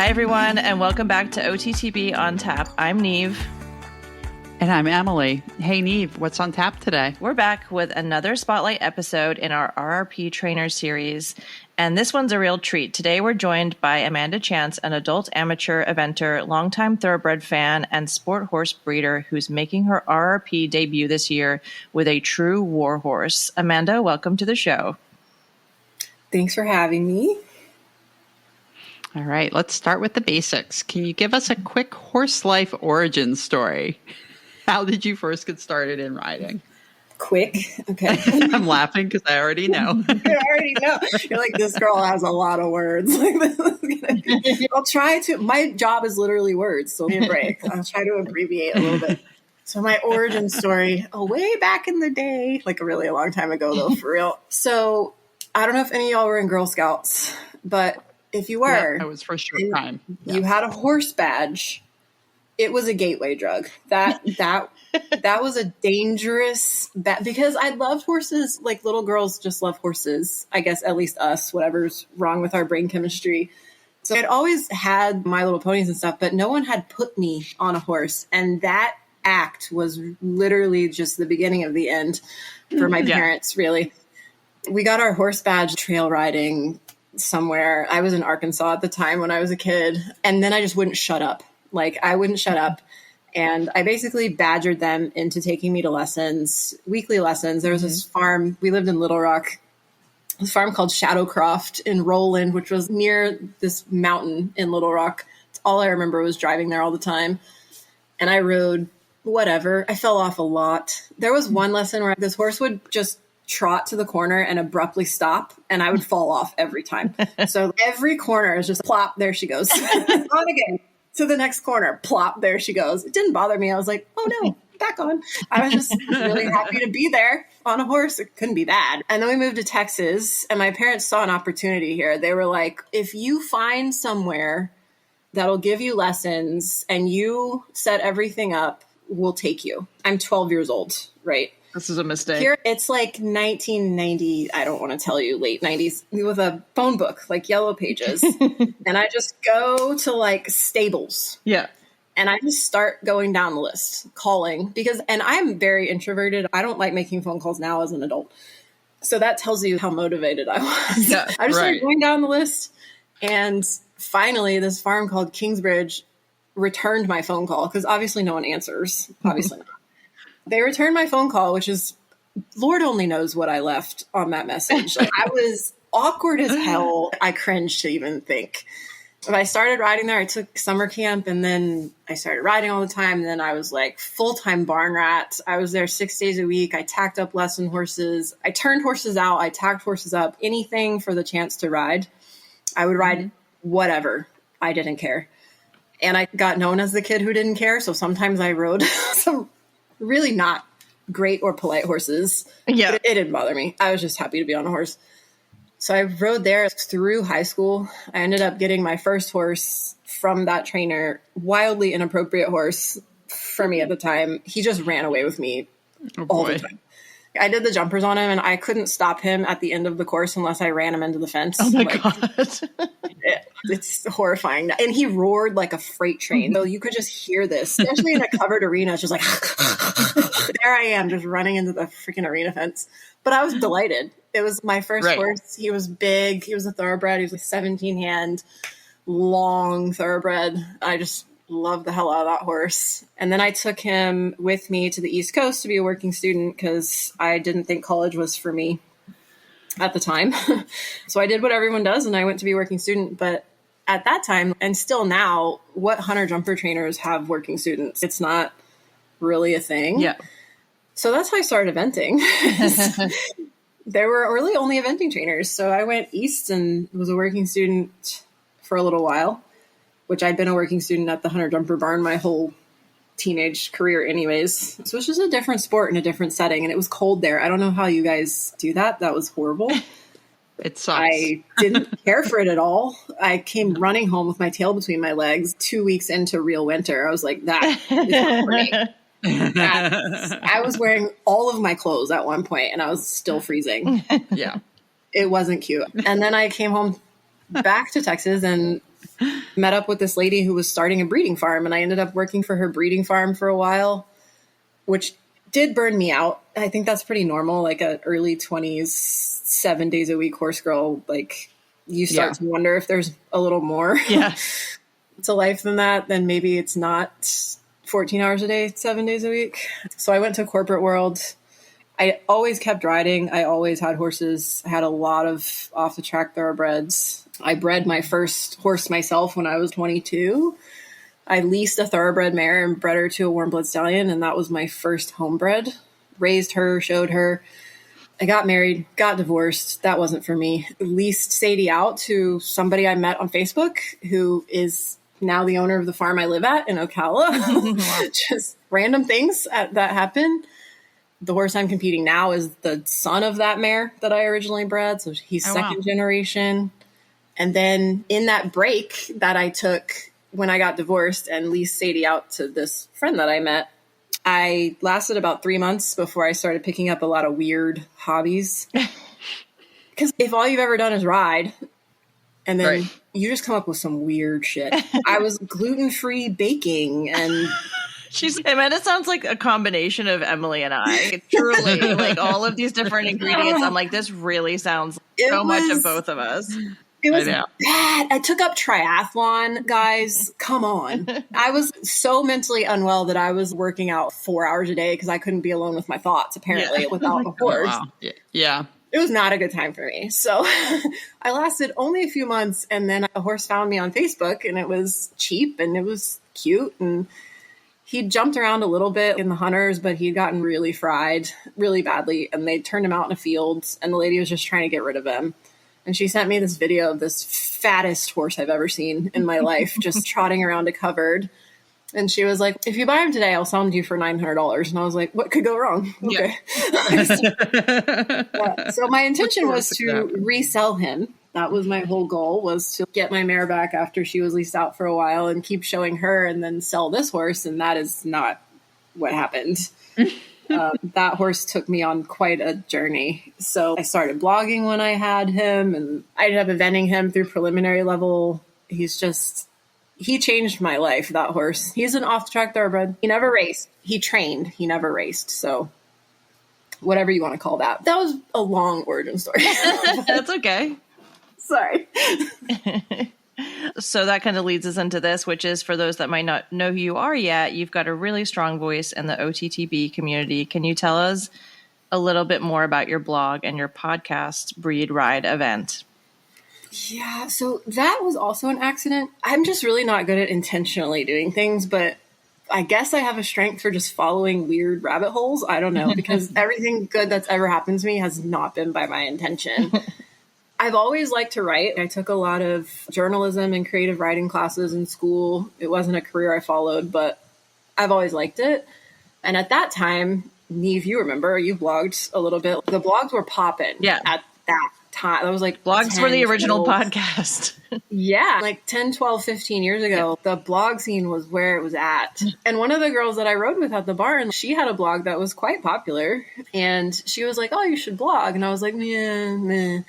Hi, everyone, and welcome back to OTTB on Tap. I'm Neve. And I'm Emily. Hey, Neve, what's on tap today? We're back with another Spotlight episode in our RRP Trainer series, and this one's a real treat. Today, we're joined by Amanda Chance, an adult amateur eventer, longtime Thoroughbred fan, and sport horse breeder who's making her RRP debut this year with a true Warhorse. Amanda, welcome to the show. Thanks for having me. All right, let's start with the basics. Can you give us a quick horse life origin story? How did you first get started in riding? Quick. Okay. I'm laughing because I already know. You already know. You're like, this girl has a lot of words. I'll try to. My job is literally words, so give me a break. I'll try to abbreviate a little bit. So my origin story, way back in the day, like really a long time ago, though, for real. So I don't know if any of y'all were in Girl Scouts, but if you were, I was for a short time. You had a horse badge. It was a gateway drug. That was a dangerous because I loved horses. Like little girls just love horses. I guess at least us, whatever's wrong with our brain chemistry. So I'd always had My Little Ponies and stuff, but no one had put me on a horse. And that act was literally just the beginning of the end for my parents, really. We got our horse badge trail riding somewhere. I was in Arkansas at the time when I was a kid. And then I just wouldn't shut up. Like I wouldn't shut up. And I basically badgered them into taking me to lessons, weekly lessons. There was this farm. We lived in Little Rock, this farm called Shadowcroft in Roland, which was near this mountain in Little Rock. All I remember was driving there all the time. And I rode whatever. I fell off a lot. There was one lesson where this horse would just trot to the corner and abruptly stop, and I would fall off every time. So every corner is just plop, there she goes. On again. To the next corner, plop, there she goes. It didn't bother me. I was like, oh no, back on. I was just really happy to be there on a horse. It couldn't be bad. And then we moved to Texas, and my parents saw an opportunity here. They were like, if you find somewhere that'll give you lessons and you set everything up, we'll take you. I'm 12 years old, right? This is a mistake. Here, it's like 1990, I don't want to tell you, late 90s, with a phone book, like Yellow Pages. And I just go to like stables. Yeah. And I just start going down the list, calling, and I'm very introverted. I don't like making phone calls now as an adult. So that tells you how motivated I was. Yeah, I just started going down the list. And finally, this farm called Kingsbridge returned my phone call because obviously no one answers. Obviously not. They returned my phone call, which is, Lord only knows what I left on that message. Like, I was awkward as hell. I cringed to even think. But I started riding there. I took summer camp, and then I started riding all the time. And then I was like full-time barn rat. I was there 6 days a week. I tacked up lesson horses. I turned horses out. I tacked horses up. Anything for the chance to ride. I would ride whatever. I didn't care. And I got known as the kid who didn't care. So sometimes I rode some really not great or polite horses. Yeah. But it didn't bother me. I was just happy to be on a horse. So I rode there through high school. I ended up getting my first horse from that trainer, wildly inappropriate horse for me at the time. He just ran away with me all the time. I did the jumpers on him, and I couldn't stop him at the end of the course unless I ran him into the fence. Oh, my God. It's horrifying. And he roared like a freight train. So you could just hear this, especially in a covered arena. It's just like, there I am, just running into the freaking arena fence. But I was delighted. It was my first horse. He was big. He was a thoroughbred. He was a 17-hand, long thoroughbred. I just loved the hell out of that horse. And then I took him with me to the East Coast to be a working student because I didn't think college was for me at the time. So I did what everyone does, and I went to be a working student. But at that time, and still now, what hunter jumper trainers have working students? It's not really a thing. Yeah. So that's how I started eventing. There were really only eventing trainers. So I went east and was a working student for a little while, which I'd been a working student at the Hunter Jumper Barn my whole teenage career anyways. So it's just a different sport in a different setting. And it was cold there. I don't know how you guys do that. That was horrible. It sucks. I didn't care for it at all. I came running home with my tail between my legs 2 weeks into real winter. I was like, that is not for me. I was wearing all of my clothes at one point and I was still freezing. Yeah. It wasn't cute. And then I came home back to Texas and met up with this lady who was starting a breeding farm, and I ended up working for her breeding farm for a while, which did burn me out. I think that's pretty normal, like a early 20s, 7 days a week horse girl. Like you start to wonder if there's a little more to life than that, then maybe it's not 14 hours a day, 7 days a week. So I went to corporate world. I always kept riding. I always had horses, had a lot of off the track thoroughbreds. I bred my first horse myself when I was 22. I leased a thoroughbred mare and bred her to a warm blood stallion. And that was my first homebred. Raised her, showed her. I got married, got divorced. That wasn't for me. Leased Sadie out to somebody I met on Facebook who is now the owner of the farm I live at in Ocala. Just random things that happen. The horse I'm competing now is the son of that mare that I originally bred. So he's second generation. And then in that break that I took when I got divorced and leased Sadie out to this friend that I met, I lasted about 3 months before I started picking up a lot of weird hobbies. Because if all you've ever done is ride, and then you just come up with some weird shit. I was gluten-free baking and... Amanda sounds like a combination of Emily and I. Truly, like all of these different ingredients. I'm like, this really sounds much of both of us. It was bad. I took up triathlon, guys. Come on. I was so mentally unwell that I was working out 4 hours a day because I couldn't be alone with my thoughts, apparently, without a horse. Wow. Yeah. It was not a good time for me. So I lasted only a few months, and then a horse found me on Facebook, and it was cheap, and it was cute, and he jumped around a little bit in the hunters, but he'd gotten really fried really badly, and they turned him out in a field, and the lady was just trying to get rid of him. And she sent me this video of this fattest horse I've ever seen in my life, just trotting around a covered. And she was like, if you buy him today, I'll sell him to you for $900. And I was like, what could go wrong? Okay. So my intention was to resell him. That was my whole goal, was to get my mare back after she was leased out for a while and keep showing her and then sell this horse. And that is not what happened. That horse took me on quite a journey. So I started blogging when I had him, and I ended up eventing him through preliminary level. He changed my life, that horse. He's an off-the-track thoroughbred. He never raced. He trained. He never raced. So whatever you want to call that. That was a long origin story. That's okay. Sorry. So that kind of leads us into this, which is, for those that might not know who you are yet, you've got a really strong voice in the OTTB community. Can you tell us a little bit more about your blog and your podcast, Breed.Ride.Event? Yeah, so that was also an accident. I'm just really not good at intentionally doing things, but I guess I have a strength for just following weird rabbit holes. I don't know, because everything good that's ever happened to me has not been by my intention. I've always liked to write. I took a lot of journalism and creative writing classes in school. It wasn't a career I followed, but I've always liked it. And at that time, Neve, you remember, you blogged a little bit. The blogs were popping at that time. That was like blogs were the original podcast. Yeah, like 10, 12, 15 years ago, the blog scene was where it was at. And one of the girls that I rode with at the barn, she had a blog that was quite popular. And she was like, oh, you should blog. And I was like, meh.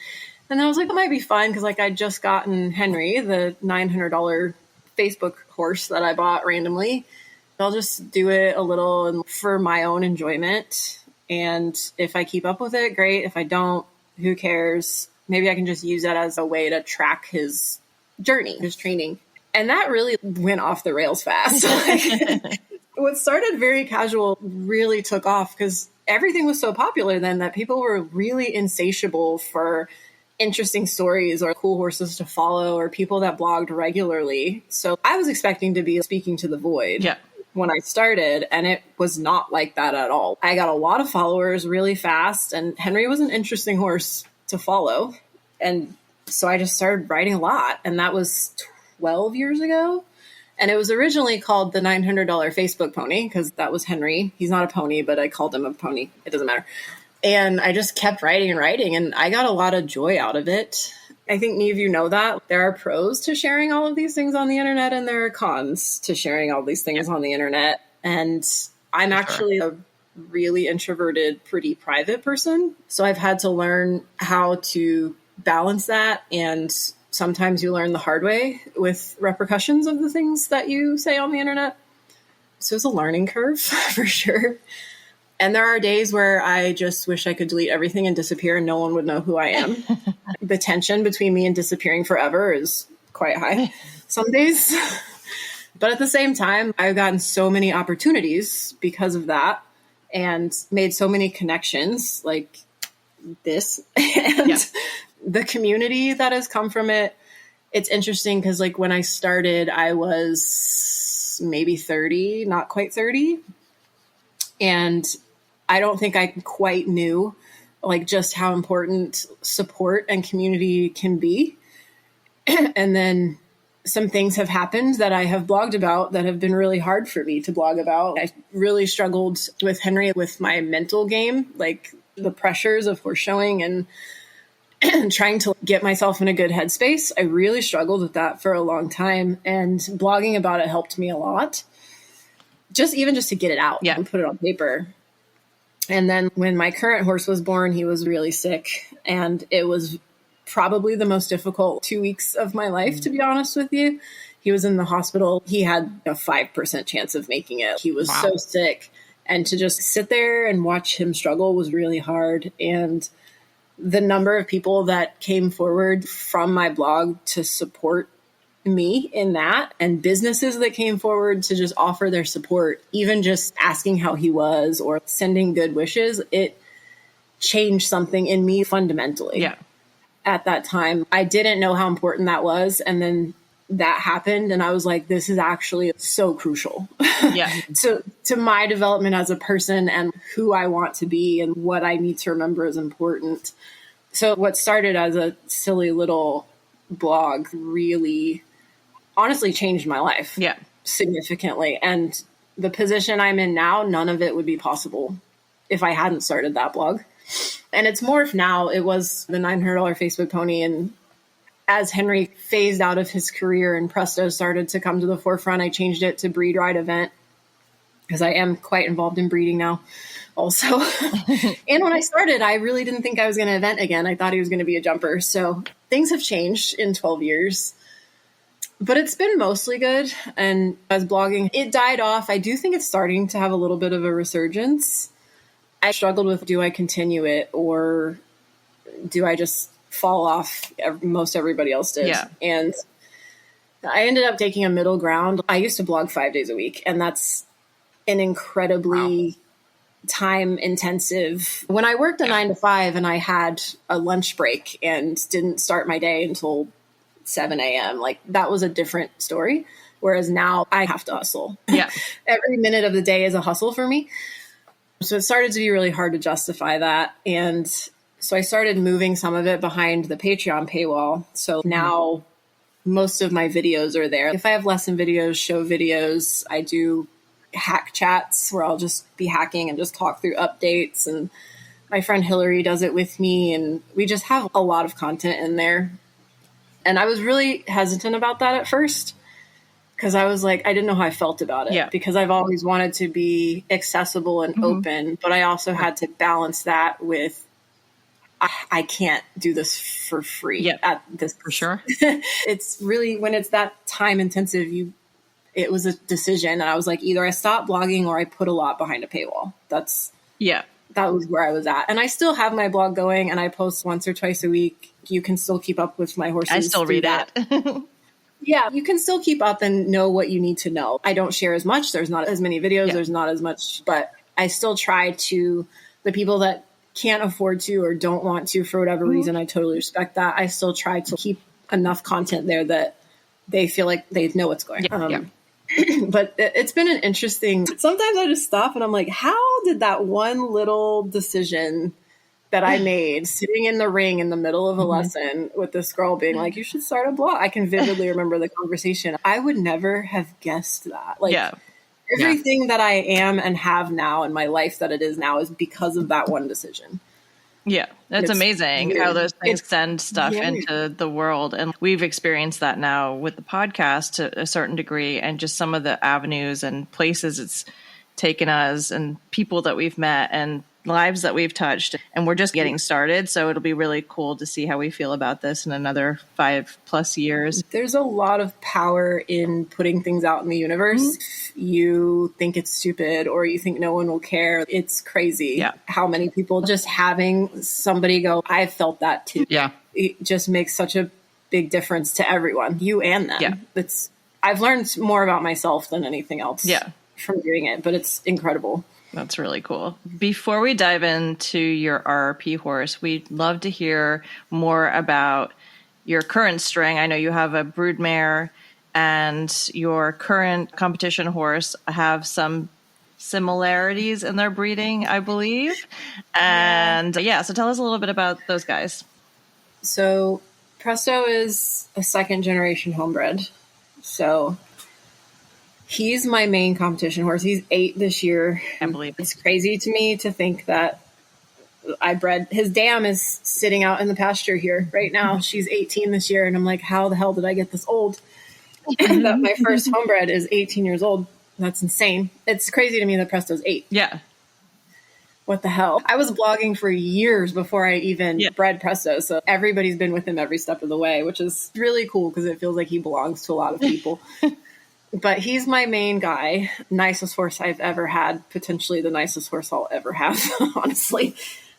And I was like, that might be fun, because like I'd just gotten Henry, the $900 Facebook horse that I bought randomly. I'll just do it a little and for my own enjoyment. And if I keep up with it, great. If I don't, who cares? Maybe I can just use that as a way to track his journey, his training. And that really went off the rails fast. What started very casual really took off because everything was so popular then that people were really insatiable for interesting stories or cool horses to follow or people that blogged regularly. So I was expecting to be speaking to the void when I started, and it was not like that at all. I got a lot of followers really fast, and Henry was an interesting horse to follow. And so I just started writing a lot, and that was 12 years ago. And it was originally called the $900 Facebook Pony because that was Henry. He's not a pony, but I called him a pony. It doesn't matter. And I just kept writing and writing, and I got a lot of joy out of it. I think many of you know that. There are pros to sharing all of these things on the internet, and there are cons to sharing all these things on the internet. And I'm actually a really introverted, pretty private person. So I've had to learn how to balance that and sometimes you learn the hard way with repercussions of the things that you say on the internet. So it's a learning curve for sure. And there are days where I just wish I could delete everything and disappear and no one would know who I am. The tension between me and disappearing forever is quite high some days. But at the same time, I've gotten so many opportunities because of that and made so many connections like this and the community that has come from it. It's interesting because like when I started, I was maybe 30, not quite 30. And I don't think I quite knew like just how important support and community can be. And then some things have happened that I have blogged about that have been really hard for me to blog about. I really struggled with Henry with my mental game, like the pressures of horse showing and trying to get myself in a good headspace. I really struggled with that for a long time, and blogging about it helped me a lot. Just to get it out and put it on paper. And then when my current horse was born, he was really sick, and it was probably the most difficult 2 weeks of my life, to be honest with you. He was in the hospital. He had a 5% chance of making it. He was so sick, and to just sit there and watch him struggle was really hard. And the number of people that came forward from my blog to support me in that, and businesses that came forward to just offer their support, even just asking how he was or sending good wishes, it changed something in me fundamentally. Yeah. At that time, I didn't know how important that was. And then that happened, and I was like, this is actually so crucial to my development as a person and who I want to be and what I need to remember is important. So what started as a silly little blog really honestly changed my life significantly. And the position I'm in now, none of it would be possible if I hadn't started that blog. And it's morphed now. It was the $900 Facebook pony. And as Henry phased out of his career and Presto started to come to the forefront, I changed it to Breed.Ride.Event because I am quite involved in breeding now also. And when I started, I really didn't think I was going to event again. I thought he was going to be a jumper. So things have changed in 12 years. But it's been mostly good. And as blogging, it died off. I do think it's starting to have a little bit of a resurgence. I struggled with, do I continue it or do I just fall off? Most everybody else did. Yeah. And I ended up taking a middle ground. I used to blog 5 days a week, and that's an incredibly time intensive. When I worked a 9 to 5 and I had a lunch break and didn't start my day until 7 a.m., like that was a different story. Whereas now I have to hustle. Yeah. Every minute of the day is a hustle for me. So it started to be really hard to justify that. And so I started moving some of it behind the Patreon paywall. So now most of my videos are there. If I have lesson videos, show videos, I do hack chats where I'll just be hacking and just talk through updates. And my friend Hillary does it with me. And we just have a lot of content in there. And I was really hesitant about that at first because I was like, I didn't know how I felt about it because I've always wanted to be accessible and open. But I also had to balance that with, I can't do this for free at this. For sure. It's really, when it's that time intensive, it was a decision. And I was like, either I stop blogging or I put a lot behind a paywall. That was where I was at. And I still have my blog going and I post once or twice a week. You can still keep up with my horses. I still read that. Yeah, you can still keep up and know what you need to know. I don't share as much. There's not as many videos. There's not as much, but I still try to, the people that can't afford to or don't want to for whatever reason, I totally respect that. I still try to keep enough content there that they feel like they know what's going on. But it's been an interesting, sometimes I just stop and I'm like, how did that one little decision that I made sitting in the ring in the middle of a lesson with this girl being like, you should start a blog. I can vividly remember the conversation. I would never have guessed that. Like everything that I am and have now in my life that it is now is because of that one decision. Yeah, it's amazing weird. How those things send stuff into the world. And we've experienced that now with the podcast to a certain degree and just some of the avenues and places it's taken us and people that we've met and lives that we've touched, and we're just getting started. So it'll be really cool to see how we feel about this in another 5+ years. There's a lot of power in putting things out in the universe. You think it's stupid or you think no one will care. It's crazy how many people just having somebody go, I've felt that too. Yeah. It just makes such a big difference to everyone, you and them. Yeah. I've learned more about myself than anything else from doing it, but it's incredible. That's really cool. Before we dive into your RRP horse, we'd love to hear more about your current string. I know you have a broodmare, and your current competition horse have some similarities in their breeding, I believe. And so tell us a little bit about those guys. So Presto is a 2nd generation homebred. So he's my main competition horse. He's 8 this year. I believe it's crazy to me to think that I bred his dam is sitting out in the pasture here right now. She's 18 this year. And I'm like, how the hell did I get this old? That my first homebred is 18 years old. That's insane. It's crazy to me that Presto's 8. Yeah. What the hell? I was blogging for years before I even bred Presto. So everybody's been with him every step of the way, which is really cool because it feels like he belongs to a lot of people. But he's my main guy. Nicest horse I've ever had. Potentially the nicest horse I'll ever have, honestly.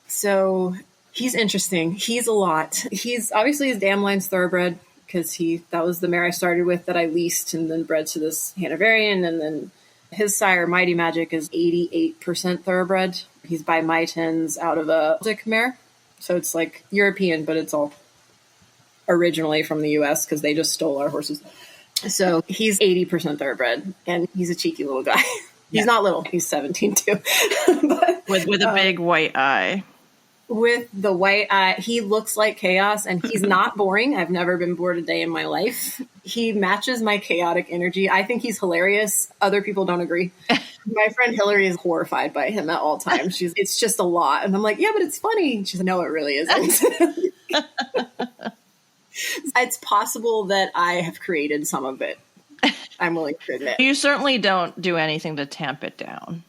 So he's interesting. He's a lot. He's obviously his dam line's Thoroughbred because that was the mare I started with that I leased and then bred to this Hanoverian. And then his sire, Mighty Magic, is 88% Thoroughbred. He's by Mytons out of a Baltic mare. So it's like European, but it's all originally from the US because they just stole our horses. So he's 80% Thoroughbred, and he's a cheeky little guy. He's not little. He's 17 too. But, with a big white eye. With the white eye, he looks like chaos, and he's not boring. I've never been bored a day in my life. He matches my chaotic energy. I think he's hilarious. Other people don't agree. My friend Hillary is horrified by him at all times. It's just a lot. And I'm like, yeah, but it's funny. She's like, no, it really isn't. It's possible that I have created some of it. I'm willing to admit. You certainly don't do anything to tamp it down.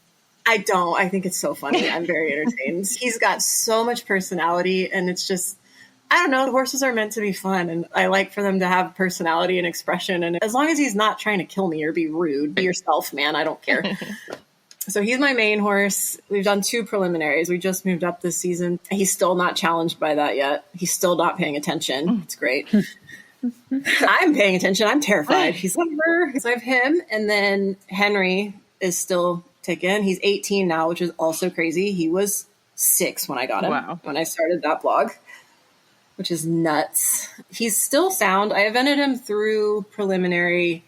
I don't. I think it's so funny. I'm very entertained. He's got so much personality, and it's just, I don't know, the horses are meant to be fun, and I like for them to have personality and expression. And as long as he's not trying to kill me or be rude, be yourself, man. I don't care. So he's my main horse. We've done 2 preliminaries. We just moved up this season. He's still not challenged by that yet. He's still not paying attention. It's great. I'm paying attention. I'm terrified. He's like, so I have him. And then Henry is still ticking. He's 18 now, which is also crazy. He was 6 when I got him, when I started that blog, which is nuts. He's still sound. I evented him through preliminary.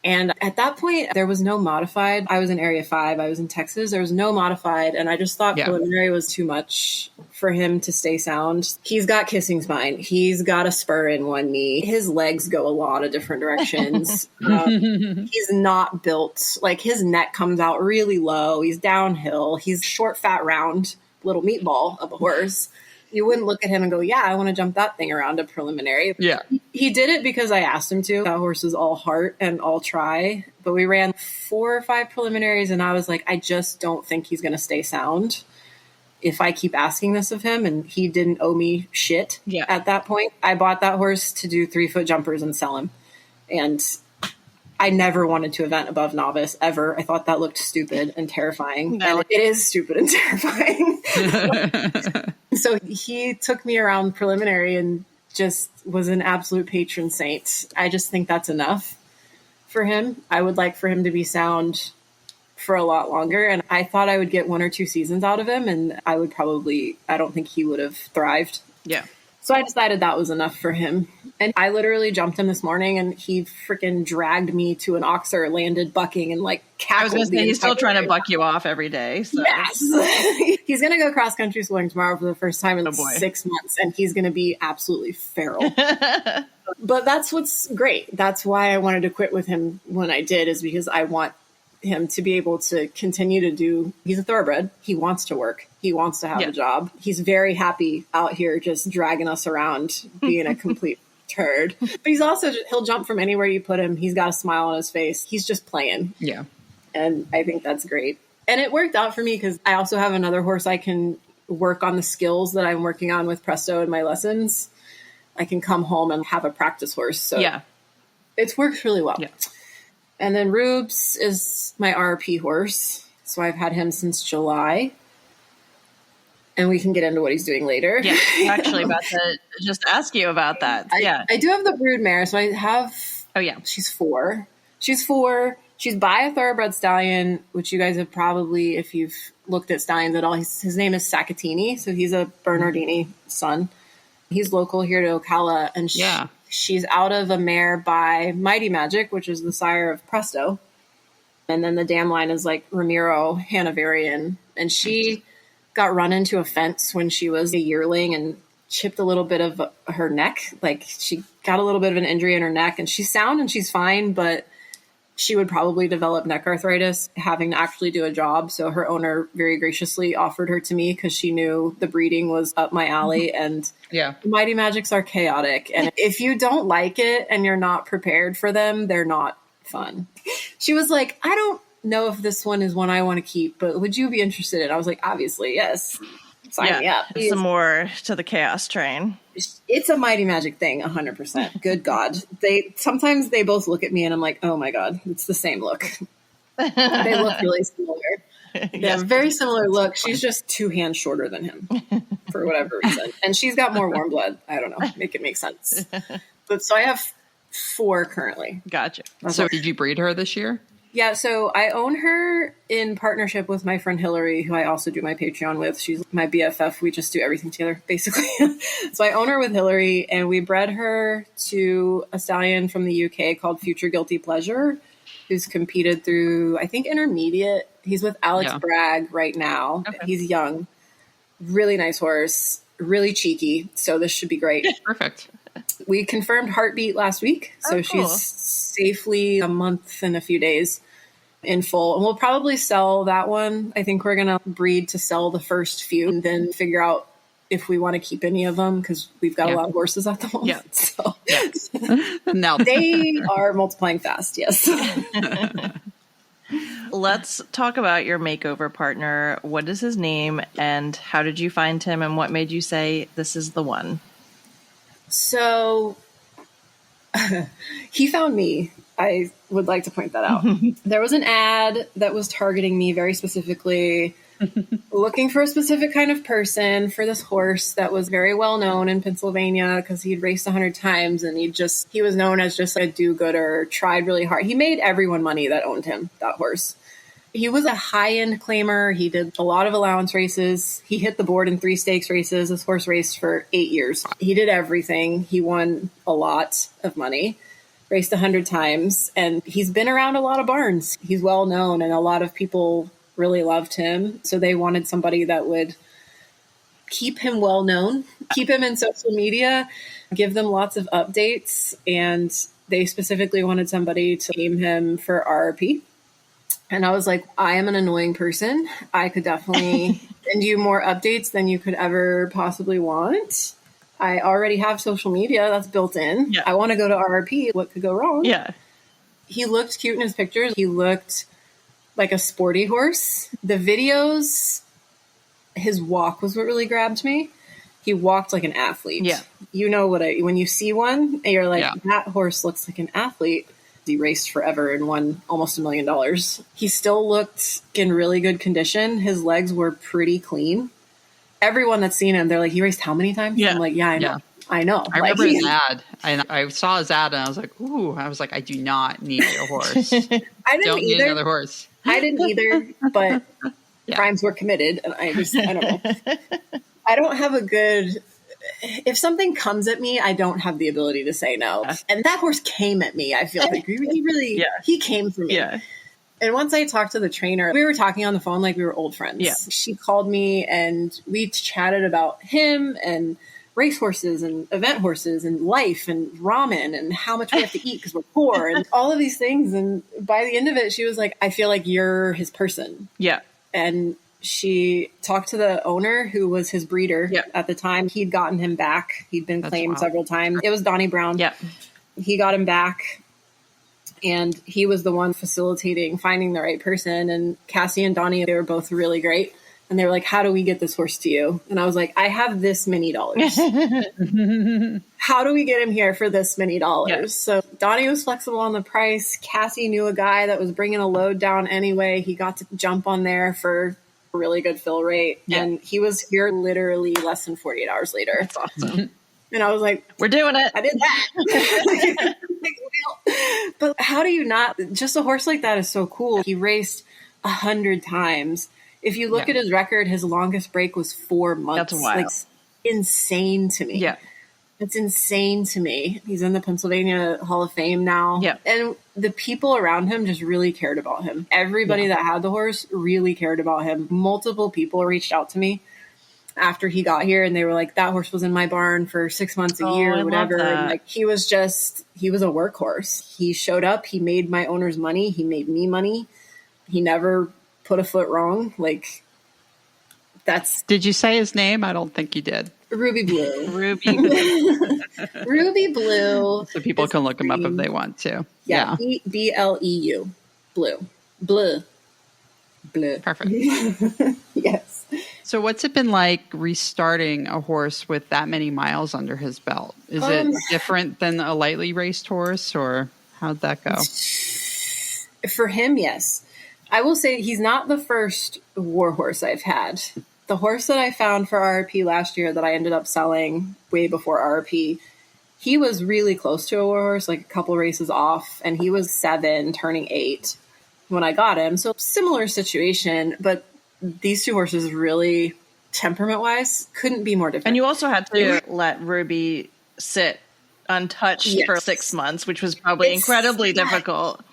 And at that point, there was no modified. I was in Area 5. I was in Texas. There was no modified. And I just thought preliminary was too much for him to stay sound. He's got kissing spine. He's got a spur in one knee. His legs go a lot of different directions. He's not built. Like, his neck comes out really low. He's downhill. He's short, fat, round little meatball of a horse. You wouldn't look at him and go, yeah, I want to jump that thing around a preliminary. Yeah. He did it because I asked him to. That horse is all heart and all try. But we ran 4 or 5 preliminaries, and I was like, I just don't think he's going to stay sound if I keep asking this of him. And he didn't owe me shit at that point. I bought that horse to do 3-foot jumpers and sell him. And I never wanted to event above novice ever. I thought that looked stupid and terrifying. No. And it is stupid and terrifying. So he took me around preliminary and just was an absolute patron saint. I just think that's enough for him. I would like for him to be sound for a lot longer. And I thought I would get 1 or 2 seasons out of him. And I don't think he would have thrived. Yeah. So I decided that was enough for him. And I literally jumped him this morning, and he freaking dragged me to an oxer, landed bucking, and like cackled. I was going to say, he's still trying to buck you off every day. So. Yes. He's going to go cross country schooling tomorrow for the first time in 6 months, and he's going to be absolutely feral. But that's what's great. That's why I wanted to quit with him when I did, is because I want him to be able to continue to do. He's a thoroughbred. He wants to work. He wants to have a job. He's very happy out here just dragging us around, being a complete turd. But he'll jump from anywhere you put him. He's got a smile on his face. He's just playing. Yeah. And I think that's great. And it worked out for me because I also have another horse I can work on the skills that I'm working on with Presto in my lessons. I can come home and have a practice horse. So it's worked really well. Yeah. And then Rubes is my RRP horse. So I've had him since July. And we can get into what he's doing later. Yeah, actually about to just ask you about that. I do have the brood mare. So I have... Oh, yeah. She's 4. She's by a Thoroughbred stallion, which you guys have probably, if you've looked at stallions at all, his name is Saccatini. So he's a Bernardini son. He's local here to Ocala. And she's out of a mare by Mighty Magic, which is the sire of Presto. And then the dam line is like Ramiro Hanoverian. And she got run into a fence when she was a yearling and chipped a little bit of her neck. Like she got a little bit of an injury in her neck, and she's sound and she's fine, but she would probably develop neck arthritis having to actually do a job. So her owner very graciously offered her to me because she knew the breeding was up my alley. And Mighty Magics are chaotic. And if you don't like it and you're not prepared for them, they're not fun. She was like, I don't know if this one is one I want to keep, but would you be interested in? I was like, obviously, yes. Sign me up. Some more to the chaos train. It's a Mighty Magic thing, 100%. Good God. Sometimes they both look at me and I'm like, oh my God, it's the same look. They look really similar. They have a very similar look. She's just 2 hands shorter than him for whatever reason. And she's got more warm blood. I don't know. Make it make sense. But so I have 4 currently. Gotcha. So did you breed her this year? Yeah, so I own her in partnership with my friend Hillary, who I also do my Patreon with. She's my BFF. We just do everything together, basically. So I own her with Hillary, and we bred her to a stallion from the UK called Future Guilty Pleasure, who's competed through, I think, intermediate. He's with Alex Bragg right now. Okay. He's young. Really nice horse. Really cheeky. So this should be great. Perfect. We confirmed heartbeat last week. So she's safely a month and a few days in full. And we'll probably sell that one. I think we're going to breed to sell the first few and then figure out if we want to keep any of them because we've got a lot of horses at the moment. So no. They are multiplying fast. Yes. Let's talk about your makeover partner. What is his name and how did you find him and what made you say this is the one? So he found me. I would like to point that out. There was an ad that was targeting me very specifically, looking for a specific kind of person for this horse that was very well known in Pennsylvania because he'd raced 100 times and he was known as just like a do-gooder, tried really hard. He made everyone money that owned him, that horse. He was a high-end claimer. He did a lot of allowance races. He hit the board in 3 stakes races. This horse raced for 8 years. He did everything. He won a lot of money, raced 100 times, and he's been around a lot of barns. He's well known, and a lot of people really loved him. So they wanted somebody that would keep him well known, keep him in social media, give them lots of updates, and they specifically wanted somebody to name him for RRP. And I was like, I am an annoying person. I could definitely send you more updates than you could ever possibly want. I already have social media that's built in. Yeah. I want to go to RRP. What could go wrong? Yeah. He looked cute in his pictures. He looked like a sporty horse. The videos, his walk was what really grabbed me. He walked like an athlete. Yeah. You know when you see one and you're like, that horse looks like an athlete. He raced forever and won almost $1 million. He still looked in really good condition. His legs were pretty clean. Everyone that's seen him, they're like, he raced how many times? Yeah. I'm like, I know. I know. I remember his ad. And I saw his ad and I was like, ooh. I was like, I do not need a horse. I don't need another horse. I didn't either, but crimes were committed. And I don't know. I don't have a good... If something comes at me, I don't have the ability to say no. And that horse came at me. I feel like he really, he came for me. Yeah. And once I talked to the trainer, we were talking on the phone like we were old friends. Yeah. She called me and we chatted about him and racehorses and event horses and life and ramen and how much we have to eat because we're poor and all of these things. And by the end of it, she was like, I feel like you're his person. Yeah. And she talked to the owner who was his breeder at the time. He'd gotten him back. He'd been claimed several times. It was Donnie Brown. Yeah. He got him back. And he was the one facilitating finding the right person. And Cassie and Donnie, they were both really great. And they were like, how do we get this horse to you? And I was like, I have this many dollars. How do we get him here for this many dollars? Yeah. So Donnie was flexible on the price. Cassie knew a guy that was bringing a load down anyway. He got to jump on there for a really good fill rate. Yeah. And he was here literally less than 48 hours later. That's awesome. And I was like, we're doing it. I did that. But how do you not? Just a horse like that is so cool. He raced 100 times. If you look at his record, his longest break was 4 months. That's wild. Like, insane to me. Yeah. It's insane to me. He's in the Pennsylvania Hall of Fame now. Yeah. And the people around him just really cared about him. Everybody that had the horse really cared about him. Multiple people reached out to me after he got here, and they were like, that horse was in my barn for 6 months, a year, or whatever. And like, he was a workhorse. He showed up. He made my owners money. He made me money. He never put a foot wrong. Like, that's... Did you say his name? I don't think you did. Ruby Bleu. Ruby Bleu. Ruby Bleu. So people can look him up if they want to. Yeah. Bleu. Bleu. Bleu. Bleu. Perfect. Yes. So what's it been like restarting a horse with that many miles under his belt? Is it different than a lightly raced horse, or how'd that go? For him, yes. I will say he's not the first Warhorse I've had. The horse that I found for RRP last year that I ended up selling way before RRP, he was really close to a Warhorse, like a couple races off, and he was 7, turning 8 when I got him. So similar situation, but these two horses really, temperament-wise, couldn't be more different. And you also had to let Ruby sit untouched for 6 months, which was probably incredibly difficult.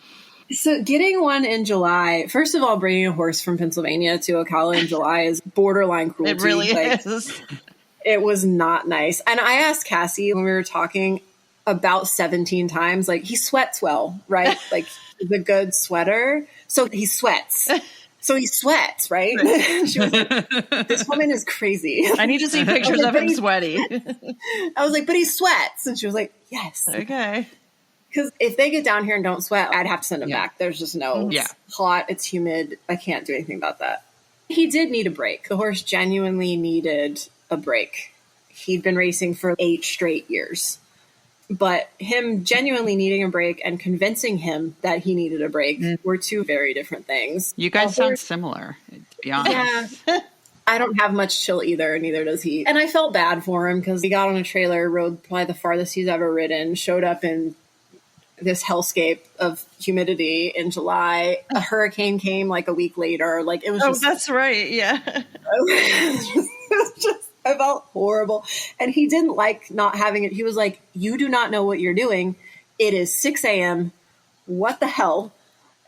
So getting one in July, first of all, bringing a horse from Pennsylvania to Ocala in July is borderline cruelty. It really is. It was not nice. And I asked Cassie when we were talking about 17 times, like, he sweats well, right? Like, he's a good sweater. So he sweats. Right? She was like, this woman is crazy. I need to see pictures of him sweaty. I was like, but he sweats. And she was like, yes. Okay. Because if they get down here and don't sweat, I'd have to send them back. There's just no, it's hot, it's humid. I can't do anything about that. He did need a break. The horse genuinely needed a break. He'd been racing for 8 straight years. But him genuinely needing a break and convincing him that he needed a break were two very different things. You guys sound similar, to be honest. Yeah. I don't have much chill either, neither does he. And I felt bad for him because he got on a trailer, rode probably the farthest he's ever ridden, showed up in this hellscape of humidity in July. A hurricane came like a week later. Like, it was just... Oh, that's right. Yeah. I felt horrible. And he didn't like not having it. He was like, you do not know what you're doing. It is 6 a.m. What the hell?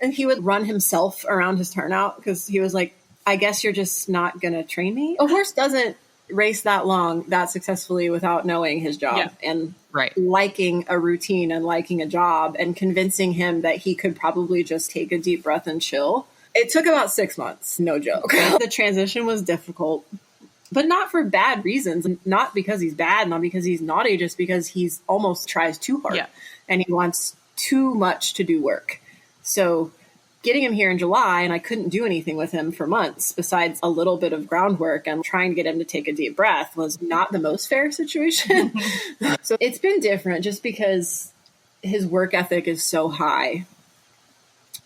And he would run himself around his turnout because he was like, I guess you're just not going to train me. A horse doesn't race that long, that successfully without knowing his job and liking a routine and liking a job and convincing him that he could probably just take a deep breath and chill. It took about 6 months, no joke. The transition was difficult, but not for bad reasons. Not because he's bad, not because he's naughty, just because he's almost tries too hard and he wants too much to do work. So getting him here in July, and I couldn't do anything with him for months besides a little bit of groundwork and trying to get him to take a deep breath, was not the most fair situation. So it's been different just because his work ethic is so high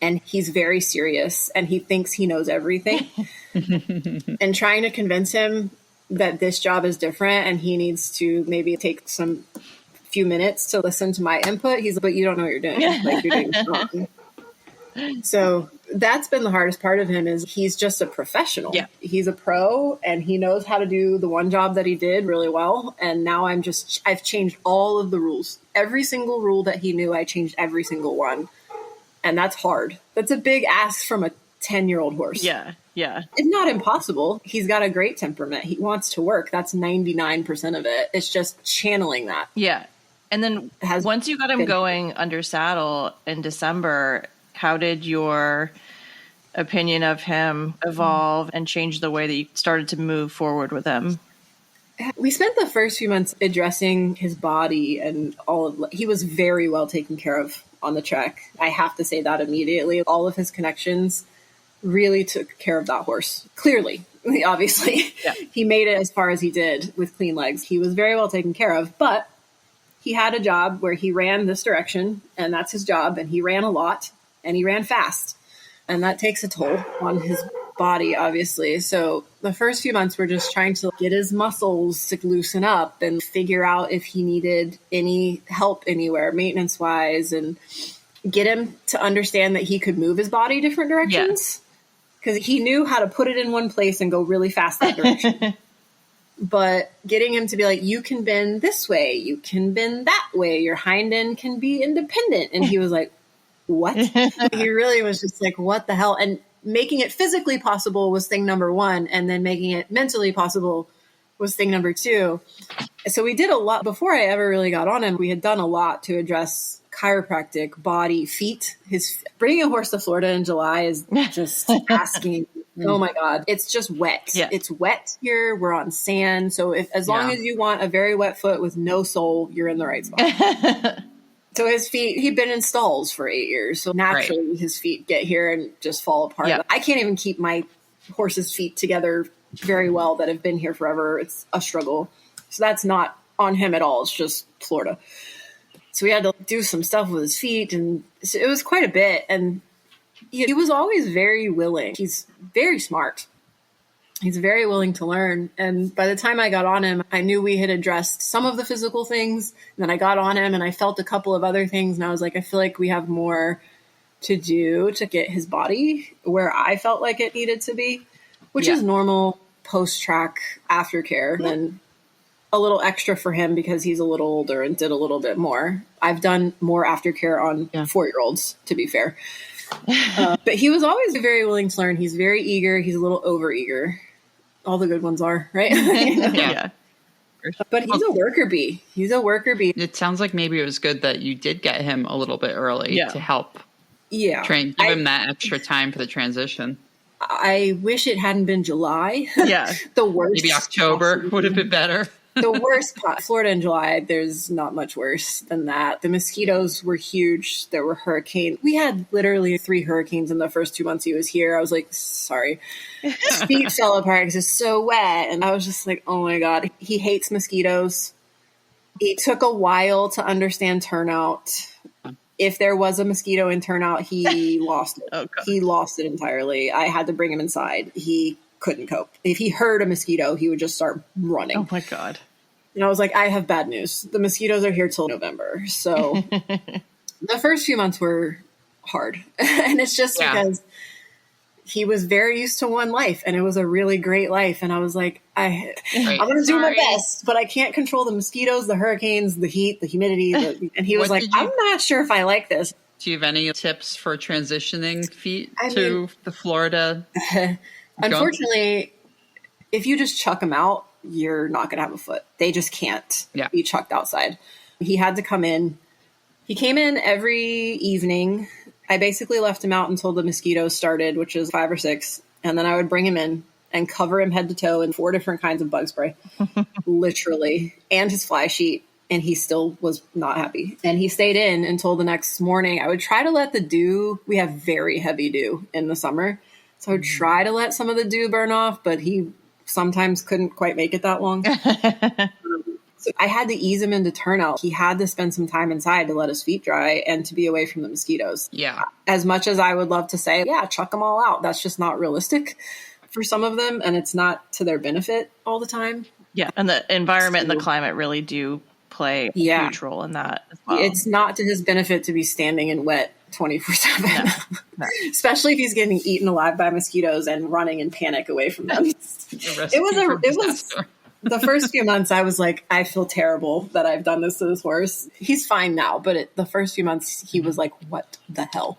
and he's very serious and he thinks he knows everything. And trying to convince him that this job is different and he needs to maybe take some few minutes to listen to my input. He's like, but you don't know what you're doing. Like, you're doing it wrong. So that's been the hardest part of him, is he's just a professional. Yeah. He's a pro and he knows how to do the one job that he did really well. And now I've changed all of the rules. Every single rule that he knew, I changed every single one. And that's hard. That's a big ask from a 10-year-old horse. Yeah. Yeah. It's not impossible. He's got a great temperament. He wants to work. That's 99% of it. It's just channeling that. Yeah. And then once you got him going under saddle in December, how did your opinion of him evolve and change the way that you started to move forward with him? We spent the first few months addressing his body and he was very well taken care of on the track. I have to say that immediately. All of his connections really took care of that horse. Clearly, obviously, he made it as far as he did with clean legs. He was very well taken care of, but he had a job where he ran this direction, and that's his job. And he ran a lot, and he ran fast. And that takes a toll on his body, obviously. So the first few months, we're just trying to get his muscles to loosen up and figure out if he needed any help anywhere, maintenance-wise, and get him to understand that he could move his body different directions. Because he knew how to put it in one place and go really fast that direction. But getting him to be like, you can bend this way, you can bend that way, your hind end can be independent. And he was like, what? He really was just like, what the hell? And making it physically possible was thing number one. And then making it mentally possible was thing number two. So we did a lot before I ever really got on him. We had done a lot to address chiropractic, body, feet. Bringing a horse to Florida in July is just asking, oh my God, it's just wet. Yeah. It's wet here. We're on sand. So as long as you want a very wet foot with no sole, you're in the right spot. So his feet, he'd been in stalls for 8 years. So naturally his feet get here and just fall apart. Yeah. I can't even keep my horse's feet together very well that have been here forever. It's a struggle. So that's not on him at all. It's just Florida. So we had to do some stuff with his feet, and so it was quite a bit. And he was always very willing. He's very smart. He's very willing to learn. And by the time I got on him, I knew we had addressed some of the physical things. And then I got on him and I felt a couple of other things. And I was like, I feel like we have more to do to get his body where I felt like it needed to be, which is normal post-track aftercare. Then a little extra for him because he's a little older and did a little bit more. I've done more aftercare on 4-year-olds, to be fair. But he was always very willing to learn. He's very eager. He's a little over-eager. All the good ones are, right? Yeah. But he's a worker bee. He's a worker bee. It sounds like maybe it was good that you did get him a little bit early to help train, give him that extra time for the transition. I wish it hadn't been July. Yeah. The worst. Maybe October would have been better. The worst part, Florida in July, there's not much worse than that. The mosquitoes were huge. There were hurricanes. We had literally 3 hurricanes in the first 2 months he was here. I was like, sorry. His feet fell apart because it's so wet. And I was just like, oh my God. He hates mosquitoes. It took a while to understand turnout. If there was a mosquito in turnout, he lost it. Oh, he lost it entirely. I had to bring him inside. He couldn't cope. If he heard a mosquito, he would just start running. Oh my God. And I was like, I have bad news. The mosquitoes are here till November. So the first few months were hard. And it's just because he was very used to one life and it was a really great life. And I was like, I'm going to do my best, but I can't control the mosquitoes, the hurricanes, the heat, the humidity. And he was like, I'm not sure if I like this. Do you have any tips for transitioning feet to the Florida? Unfortunately, if you just chuck them out, you're not going to have a foot. They just can't be chucked outside. He had to come in. He came in every evening. I basically left him out until the mosquitoes started, which is 5 or 6. And then I would bring him in and cover him head to toe in 4 different kinds of bug spray, literally, and his fly sheet. And he still was not happy. And he stayed in until the next morning. I would try to let the dew, we have very heavy dew in the summer. So I would try to let some of the dew burn off, but he sometimes couldn't quite make it that long. So I had to ease him into turnout. He had to spend some time inside to let his feet dry and to be away from the mosquitoes. Yeah. As much as I would love to say, chuck them all out. That's just not realistic for some of them. And it's not to their benefit all the time. Yeah. And the environment and the climate really do play a huge role in that as well. It's not to his benefit to be standing in wet 24/7, especially if he's getting eaten alive by mosquitoes and running in panic away from them. It was the first few months I was like, I feel terrible that I've done this to this horse. He's fine now, but the first few months he was like, what the hell?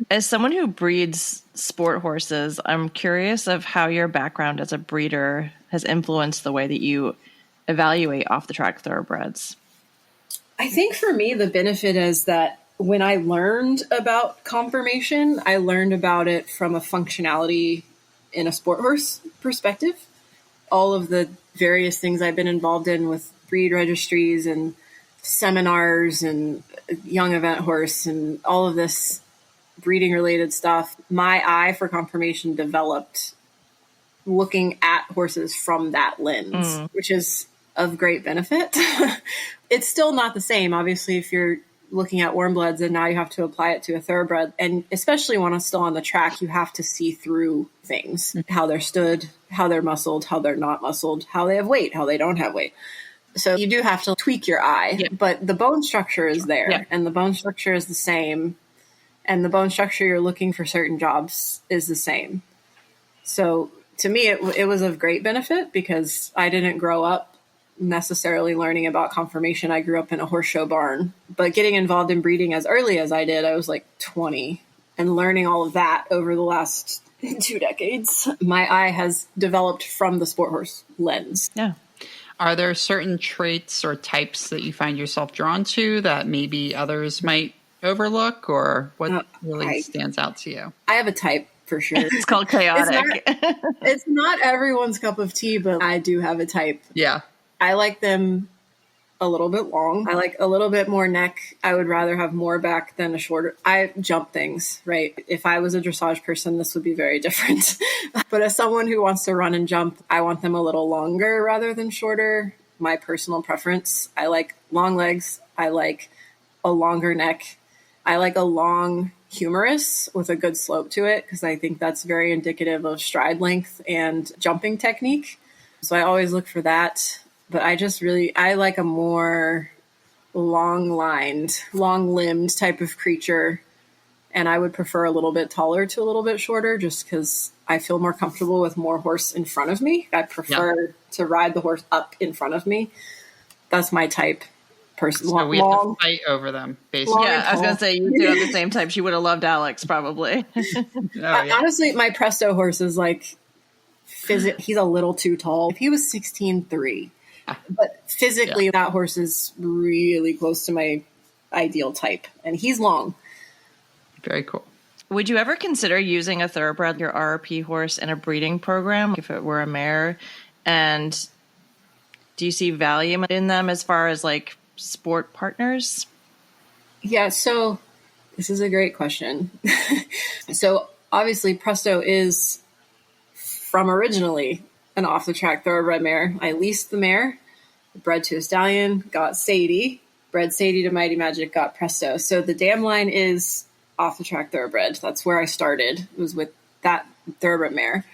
As someone who breeds sport horses, I'm curious of how your background as a breeder has influenced the way that you evaluate off the track thoroughbreds. I think for me, the benefit is that when I learned about conformation, I learned about it from a functionality in a sport horse perspective. All of the various things I've been involved in with breed registries and seminars and young event horse and all of this breeding related stuff, my eye for conformation developed looking at horses from that lens, which is of great benefit. It's still not the same. Obviously, if you're looking at warm bloods and now you have to apply it to a thoroughbred, and especially when it's still on the track, you have to see through things, how they're stood, how they're muscled, how they're not muscled, how they have weight, how they don't have weight. So you do have to tweak your eye, but the bone structure is there and the bone structure is the same. And the bone structure you're looking for certain jobs is the same. So to me, it was of great benefit because I didn't grow up necessarily learning about conformation. I grew up in a horse show barn, but getting involved in breeding as early as I did, I was like 20, and learning all of that over the last 2 decades, my eye has developed from the sport horse lens. Yeah. Are there certain traits or types that you find yourself drawn to that maybe others might overlook, or what really stands out to you? I have a type for sure. It's called chaotic. It's not everyone's cup of tea, but I do have a type. Yeah. I like them a little bit long. I like a little bit more neck. I would rather have more back than a shorter. I jump things, right? If I was a dressage person, this would be very different. But as someone who wants to run and jump, I want them a little longer rather than shorter. My personal preference. I like long legs. I like a longer neck. I like a long humerus with a good slope to it because I think that's very indicative of stride length and jumping technique. So I always look for that. But I like a more long-lined, long-limbed type of creature. And I would prefer a little bit taller to a little bit shorter just because I feel more comfortable with more horse in front of me. I prefer to ride the horse up in front of me. That's my type. So we have to fight over them, basically. Yeah, I was going to say, you two have the same type. She would have loved Alex, probably. Honestly, my Presto horse is like, he's a little too tall. If he was 16'3", but physically that horse is really close to my ideal type, and he's long. Very cool. Would you ever consider using a thoroughbred, your RRP horse, in a breeding program if it were a mare? And do you see value in them as far as like sport partners? Yeah, so this is a great question. So obviously Presto is from originally an off-the-track thoroughbred mare. I leased the mare, bred to a stallion, got Sadie, bred Sadie to Mighty Magic, got Presto. So the dam line is off-the-track thoroughbred. That's where I started. It was with that thoroughbred mare.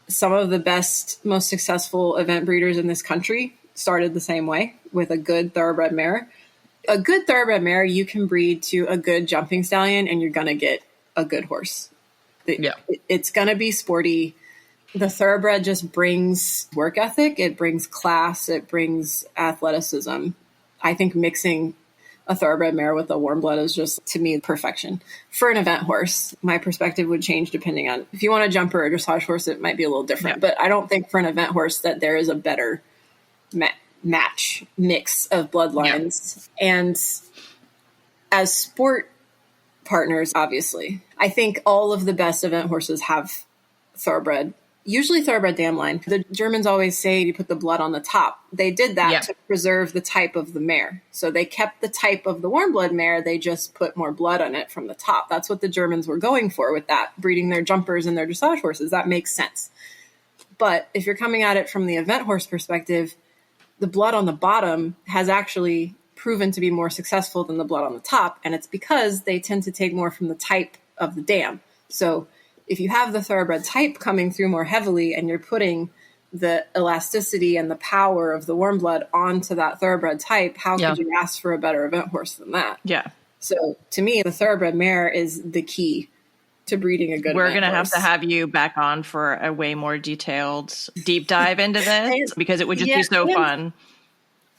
Some of the best, most successful event breeders in this country started the same way, with a good thoroughbred mare. A good thoroughbred mare, you can breed to a good jumping stallion and you're going to get a good horse. It's going to be sporty. The thoroughbred just brings work ethic. It brings class. It brings athleticism. I think mixing a thoroughbred mare with a warm blood is just, to me, perfection. For an event horse, my perspective would change depending on, if you want a jumper or a dressage horse, it might be a little different. But I don't think for an event horse that there is a better mix of bloodlines. And as sport partners, obviously, I think all of the best event horses have thoroughbred, usually thoroughbred dam line. The Germans always say you put the blood on the top. They did that to preserve the type of the mare. So they kept the type of the warm blood mare. They just put more blood on it from the top. That's what the Germans were going for with that, breeding their jumpers and their dressage horses. That makes sense. But if you're coming at it from the event horse perspective, the blood on the bottom has actually proven to be more successful than the blood on the top. And it's because they tend to take more from the type of the dam. So if you have the thoroughbred type coming through more heavily and you're putting the elasticity and the power of the warm blood onto that thoroughbred type, how could you ask for a better event horse than that? Yeah. So to me, the thoroughbred mare is the key to breeding a good We're event going to horse. have to have you back on for a way more detailed deep dive into this because it would just be so fun.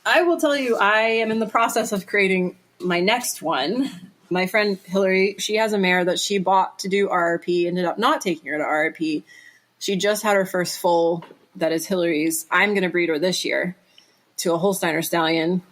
I will tell you, I am in the process of creating my next one. My friend Hillary, she has a mare that she bought to do RRP, ended up not taking her to RRP. She just had her first foal that is Hillary's. I'm going to breed her this year to a Holsteiner stallion.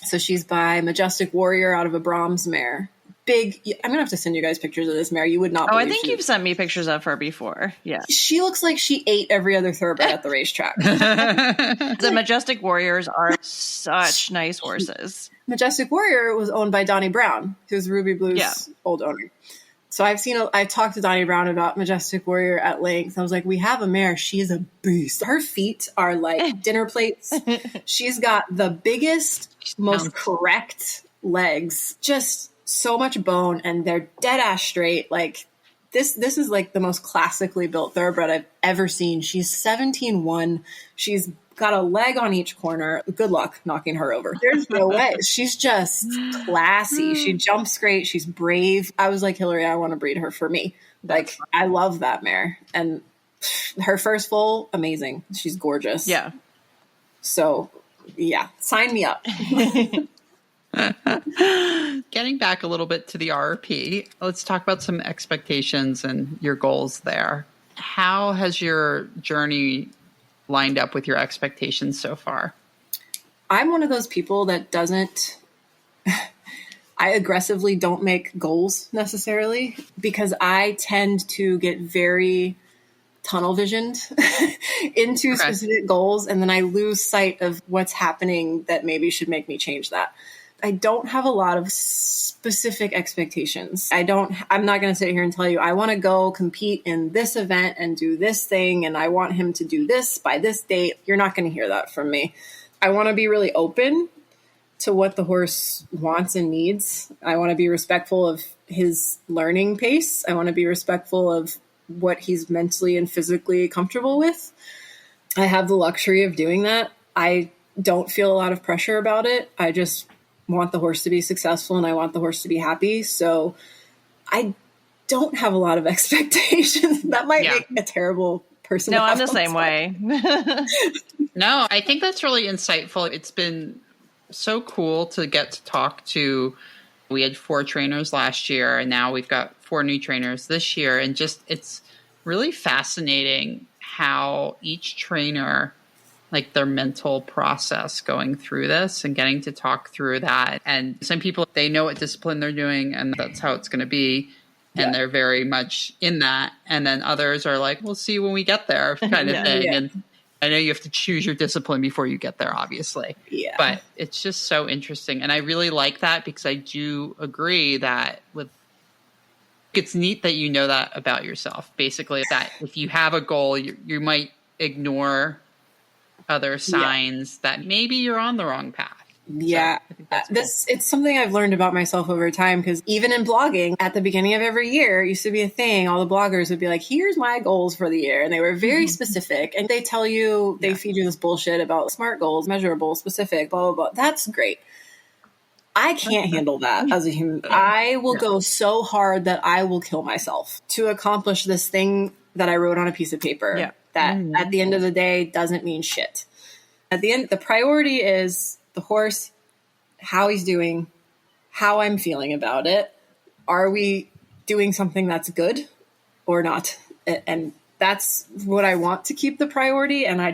So she's by Majestic Warrior out of a Brahms mare. big. I'm going to have to send you guys pictures of this mare. You would not Oh, believe I think you've sent me pictures of her before. Yeah. She looks like she ate every other thoroughbred at the racetrack. The Majestic Warriors are such nice horses. Majestic Warrior was owned by Donnie Brown, who's Ruby Blue's old owner. So I talked to Donnie Brown about Majestic Warrior at length. I was like, we have a mare. She is a beast. Her feet are like dinner plates. She's got the biggest, most correct legs, just so much bone, and they're dead ass straight. Like this is like the most classically built thoroughbred I've ever seen. She's 17-1. She's got a leg on each corner. Good luck knocking her over. There's no way. She's just classy. She jumps great. She's brave. I was like, Hillary, I want to breed her for me. Like, I love that mare. And her first foal, amazing. She's gorgeous. Yeah. So, yeah, sign me up. Getting back a little bit to the RRP, let's talk about some expectations and your goals there. How has your journey lined up with your expectations so far? I'm one of those people that doesn't, I aggressively don't make goals necessarily, because I tend to get very tunnel visioned into specific goals. And then I lose sight of what's happening that maybe should make me change that. I don't have a lot of specific expectations. I'm not going to sit here and tell you, I want to go compete in this event and do this thing, and I want him to do this by this date. You're not going to hear that from me. I want to be really open to what the horse wants and needs. I want to be respectful of his learning pace. I want to be respectful of what he's mentally and physically comfortable with. I have the luxury of doing that. I don't feel a lot of pressure about it. I just want the horse to be successful, and I want the horse to be happy. So I don't have a lot of expectations. That might make a terrible person. No, I'm the same way. No, I think that's really insightful. It's been so cool to get to talk to. We had 4 trainers last year, and now we've got 4 new trainers this year. And just, it's really fascinating how each trainer, like their mental process going through this and getting to talk through that. And some people, they know what discipline they're doing and that's how it's going to be. And they're very much in that. And then others are like, we'll see when we get there kind of thing. Yeah. And I know you have to choose your discipline before you get there, obviously. Yeah. But it's just so interesting. And I really like that, because I do agree that it's neat that you know that about yourself. Basically, that if you have a goal, you might ignore other signs that maybe you're on the wrong path. Yeah. So it's something I've learned about myself over time, because even in blogging at the beginning of every year, it used to be a thing. All the bloggers would be like, here's my goals for the year. And they were very specific, and they tell you, they feed you this bullshit about SMART goals, measurable, specific, blah, blah, blah. That's great. I can't handle that as a human. I will go so hard that I will kill myself to accomplish this thing that I wrote on a piece of paper that at the end of the day doesn't mean shit. At the end, the priority is the horse, how he's doing, how I'm feeling about it. Are we doing something that's good or not? And that's what I want to keep the priority. And I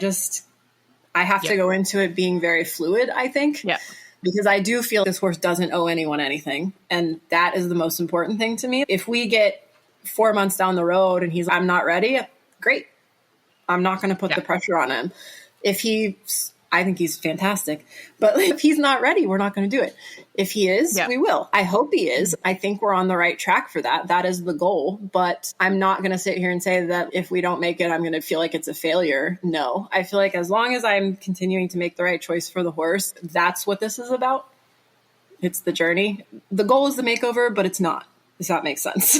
have to go into it being very fluid, I think. Yeah. Because I do feel this horse doesn't owe anyone anything. And that is the most important thing to me. If we get 4 months down the road and I'm not ready, great. I'm not going to put the pressure on him. I think he's fantastic, but if he's not ready, we're not going to do it. If he is, we will. I hope he is. I think we're on the right track for that. That is the goal, but I'm not going to sit here and say that if we don't make it, I'm going to feel like it's a failure. No, I feel like as long as I'm continuing to make the right choice for the horse, that's what this is about. It's the journey. The goal is the makeover, but it's not, if that makes sense.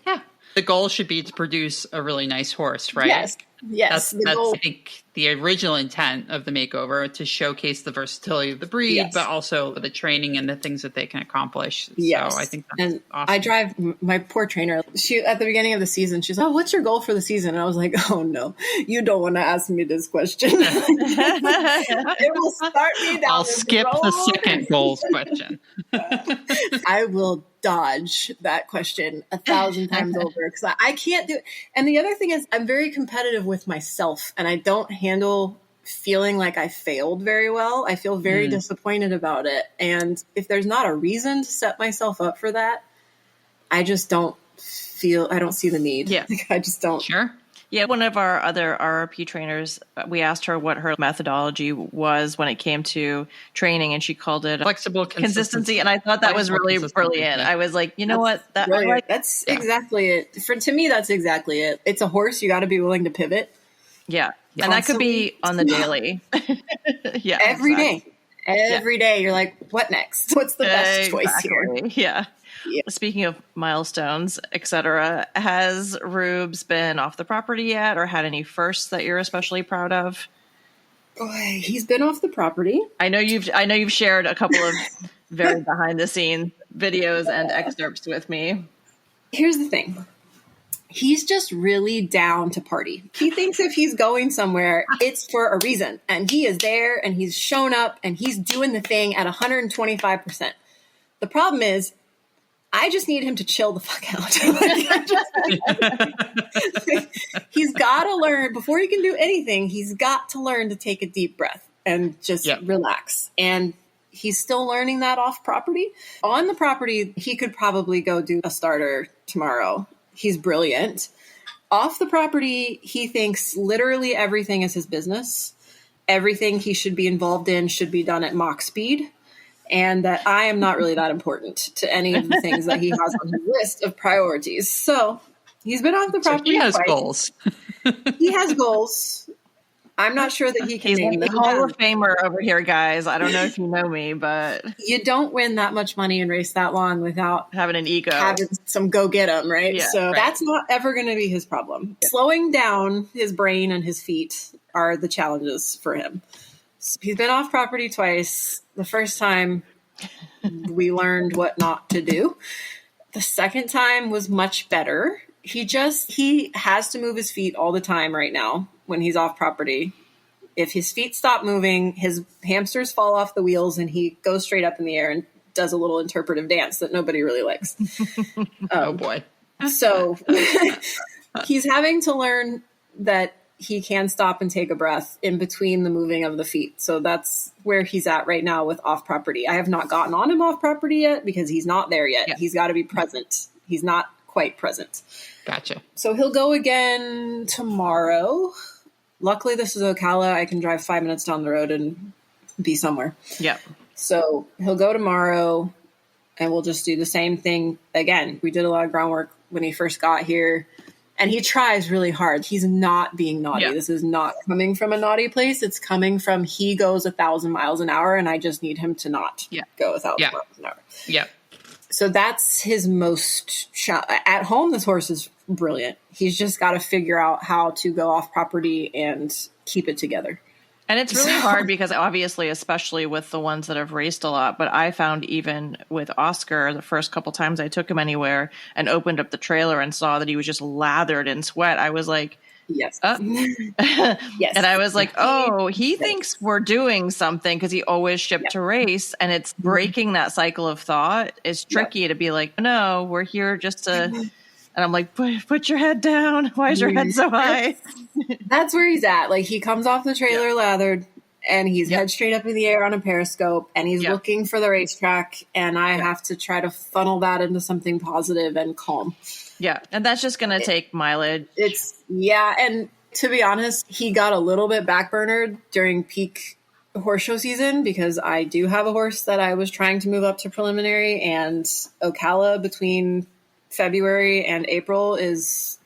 Yeah. The goal should be to produce a really nice horse, right? Yes. That's I think the original intent of the makeover, to showcase the versatility of the breed, but also the training and the things that they can accomplish. Yes. So I think that's awesome. I drive my poor trainer. She, at the beginning of the season, she's like, "Oh, what's your goal for the season?" And I was like, "Oh no, you don't want to ask me this question." It will start me down. I'll skip the second goals question. I will dodge that question 1,000 times over, because I can't do it. And the other thing is, I'm very competitive with myself, and I don't handle feeling like I failed very well. I feel very disappointed about it. And if there's not a reason to set myself up for that, I just don't I don't see the need. Yeah. Like, I just don't. Sure. Yeah, one of our other RRP trainers, we asked her what her methodology was when it came to training, and she called it Flexible consistency. And I thought that was really brilliant. I was like, you know what? That's exactly it. To me, that's exactly it. It's a horse. You got to be willing to pivot. Yeah. And that could be on the daily. Yeah. Every day. Every day. You're like, what next? What's the best choice here? Yeah. Yeah. Speaking of milestones, etc., has Rubes been off the property yet, or had any firsts that you're especially proud of? Boy, he's been off the property. I know you've shared a couple of very behind the scenes videos and excerpts with me. Here's the thing. He's just really down to party. He thinks if he's going somewhere, it's for a reason. And he is there, and he's shown up, and he's doing the thing at 125%. The problem is, I just need him to chill the fuck out. He's got to learn, before he can do anything, he's got to learn to take a deep breath and just relax. And he's still learning that off property. On the property, he could probably go do a starter tomorrow. He's brilliant. Off the property, he thinks literally everything is his business. Everything he should be involved in should be done at Mach speed. And that I am not really that important to any of the things that he has on his list of priorities. So he's been off the property. So he has goals. He has goals. I'm not sure that he can name the them. Hall of Famer over here, guys. I don't know if you know me, but you don't win that much money and race that long without having an ego, having some go get 'em, right? Yeah, so that's not ever going to be his problem. Yeah. Slowing down his brain and his feet are the challenges for him. So he's been off property twice. The first time we learned what not to do. The second time was much better. He has to move his feet all the time right now when he's off property. If his feet stop moving, his hamsters fall off the wheels and he goes straight up in the air and does a little interpretive dance that nobody really likes. Oh boy. So he's having to learn that he can stop and take a breath in between the moving of the feet. So that's where he's at right now with off property. I have not gotten on him off property yet because he's not there yet. Yeah. He's got to be present. He's not quite present. Gotcha. So he'll go again tomorrow. Luckily, this is Ocala. I can drive 5 minutes down the road and be somewhere. Yeah. So he'll go tomorrow and we'll just do the same thing again. We did a lot of groundwork when he first got here. And he tries really hard. He's not being naughty. Yeah. This is not coming from a naughty place. It's coming from he goes 1,000 miles an hour, and I just need him to not go 1,000 miles an hour. Yeah. So that's his most at home. This horse is brilliant. He's just got to figure out how to go off property and keep it together. And it's really hard because obviously, especially with the ones that have raced a lot, but I found even with Oscar, the first couple times I took him anywhere and opened up the trailer and saw that he was just lathered in sweat, I was like, yes. Yes. And I was like, oh, he thinks we're doing something because he always shipped to race. And it's breaking that cycle of thought. It's tricky to be like, no, we're here just to... And I'm like, put your head down. Why is your head so high? That's where he's at. Like, he comes off the trailer lathered, and he's head straight up in the air on a periscope, and he's looking for the racetrack, and I have to try to funnel that into something positive and calm. Yeah, and that's just going to take mileage. And to be honest, he got a little bit backburnered during peak horse show season because I do have a horse that I was trying to move up to preliminary, and Ocala between February and April is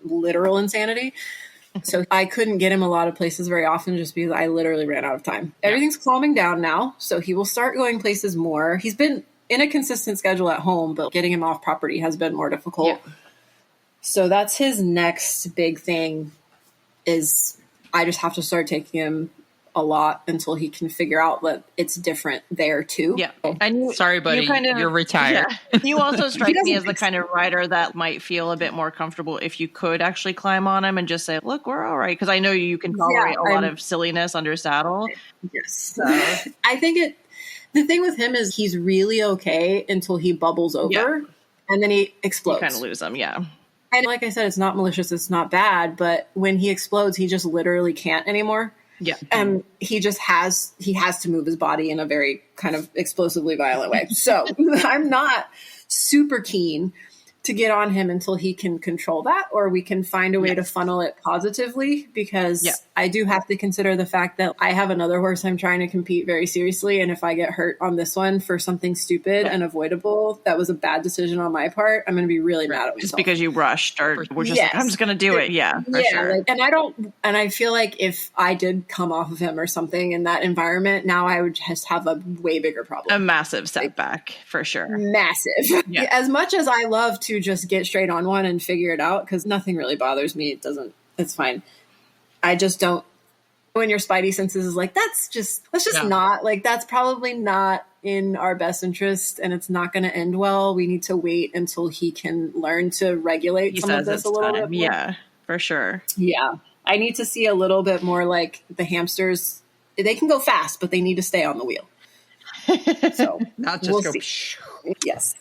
literal insanity. So I couldn't get him a lot of places very often just because I literally ran out of time. Everything's calming down now, so he will start going places more. He's been in a consistent schedule at home, but getting him off property has been more difficult. Yeah. So that's his next big thing is I just have to start taking him a lot until he can figure out that it's different there too. Yeah. And sorry, buddy, you're retired. Yeah. You also strike me as the kind of rider that might feel a bit more comfortable if you could actually climb on him and just say, look, we're all right. Because I know you can tolerate a lot of silliness under saddle. Yes. So. I think the thing with him is he's really okay until he bubbles over and then he explodes. You kind of lose him, yeah. And like I said, it's not malicious, it's not bad, but when he explodes, he just literally can't anymore. Yeah. And he has to move his body in a very kind of explosively violent way. So I'm not super keen to get on him until he can control that, or we can find a way to funnel it positively, because I do have to consider the fact that I have another horse I'm trying to compete very seriously. And if I get hurt on this one for something stupid and avoidable, that was a bad decision on my part, I'm going to be really mad at myself. Just because you rushed or we're just like, I'm just going to do it. Yeah, for sure. And I feel like if I did come off of him or something in that environment, now I would just have a way bigger problem. A massive setback, for sure. Massive. Yeah. As much as I love to just get straight on one and figure it out, because nothing really bothers me. It's fine. I just don't, when your spidey senses is like, let's just not, like, that's probably not in our best interest, and it's not going to end well. We need to wait until he can learn to regulate some of this a little bit more. Yeah, for sure. Yeah. I need to see a little bit more like the hamsters. They can go fast, but they need to stay on the wheel. So not just go. Yes.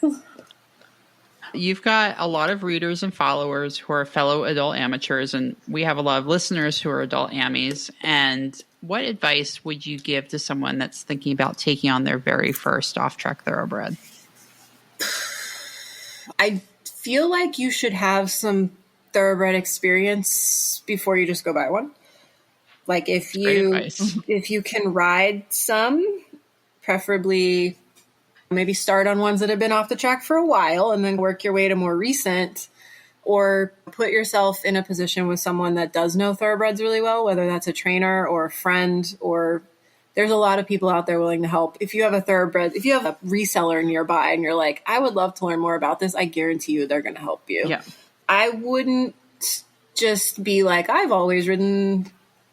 You've got a lot of readers and followers who are fellow adult amateurs, and we have a lot of listeners who are adult amies. And what advice would you give to someone that's thinking about taking on their very first off-track thoroughbred? I feel like you should have some thoroughbred experience before you just go buy one. Like if you can ride some, preferably maybe start on ones that have been off the track for a while and then work your way to more recent, or put yourself in a position with someone that does know thoroughbreds really well, whether that's a trainer or a friend, or there's a lot of people out there willing to help. If you have a thoroughbred, if you have a reseller nearby and you're like, I would love to learn more about this, I guarantee you they're going to help you. Yeah. I wouldn't just be like, I've always ridden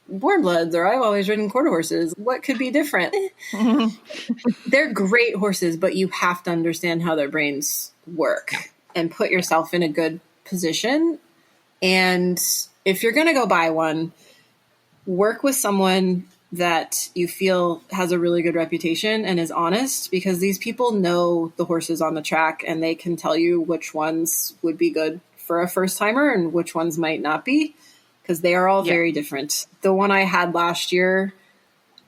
warm bloods, or I've always ridden quarter horses. What could be different? They're great horses, but you have to understand how their brains work and put yourself in a good position. And if you're going to go buy one, work with someone that you feel has a really good reputation and is honest, because these people know the horses on the track and they can tell you which ones would be good for a first timer and which ones might not be, because they are all very different. The one I had last year,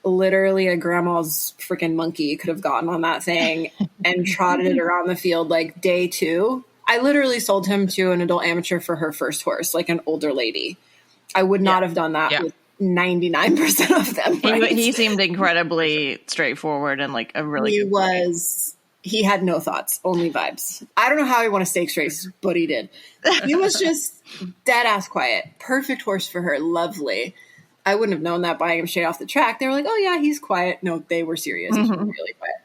literally a grandma's freaking monkey could have gotten on that thing and trotted it around the field like day 2. I literally sold him to an adult amateur for her first horse, like an older lady. I would not have done that with 99% of them. Right? He seemed incredibly straightforward and like a really good player. He had no thoughts, only vibes. I don't know how he won a stakes race, but he did. He was just dead ass quiet. Perfect horse for her. Lovely. I wouldn't have known that buying him straight off the track. They were like, oh yeah, he's quiet. No, they were serious. He was really quiet.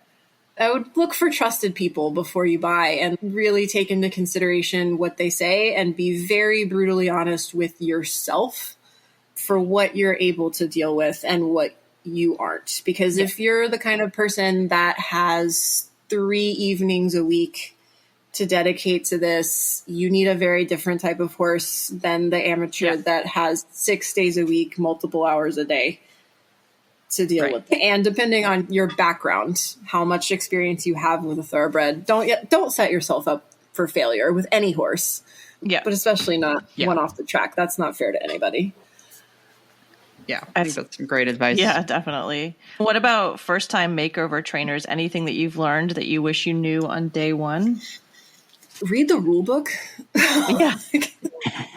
I would look for trusted people before you buy and really take into consideration what they say and be very brutally honest with yourself for what you're able to deal with and what you aren't. Because if you're the kind of person that has 3 evenings a week to dedicate to this, you need a very different type of horse than the amateur that has 6 days a week, multiple hours a day to deal with. And depending on your background, how much experience you have with a thoroughbred, don't set yourself up for failure with any horse. Yeah. But especially not one off the track. That's not fair to anybody. Yeah, I think that's some great advice. Yeah, definitely. What about first-time makeover trainers? Anything that you've learned that you wish you knew on day one? Read the rule book. Yeah.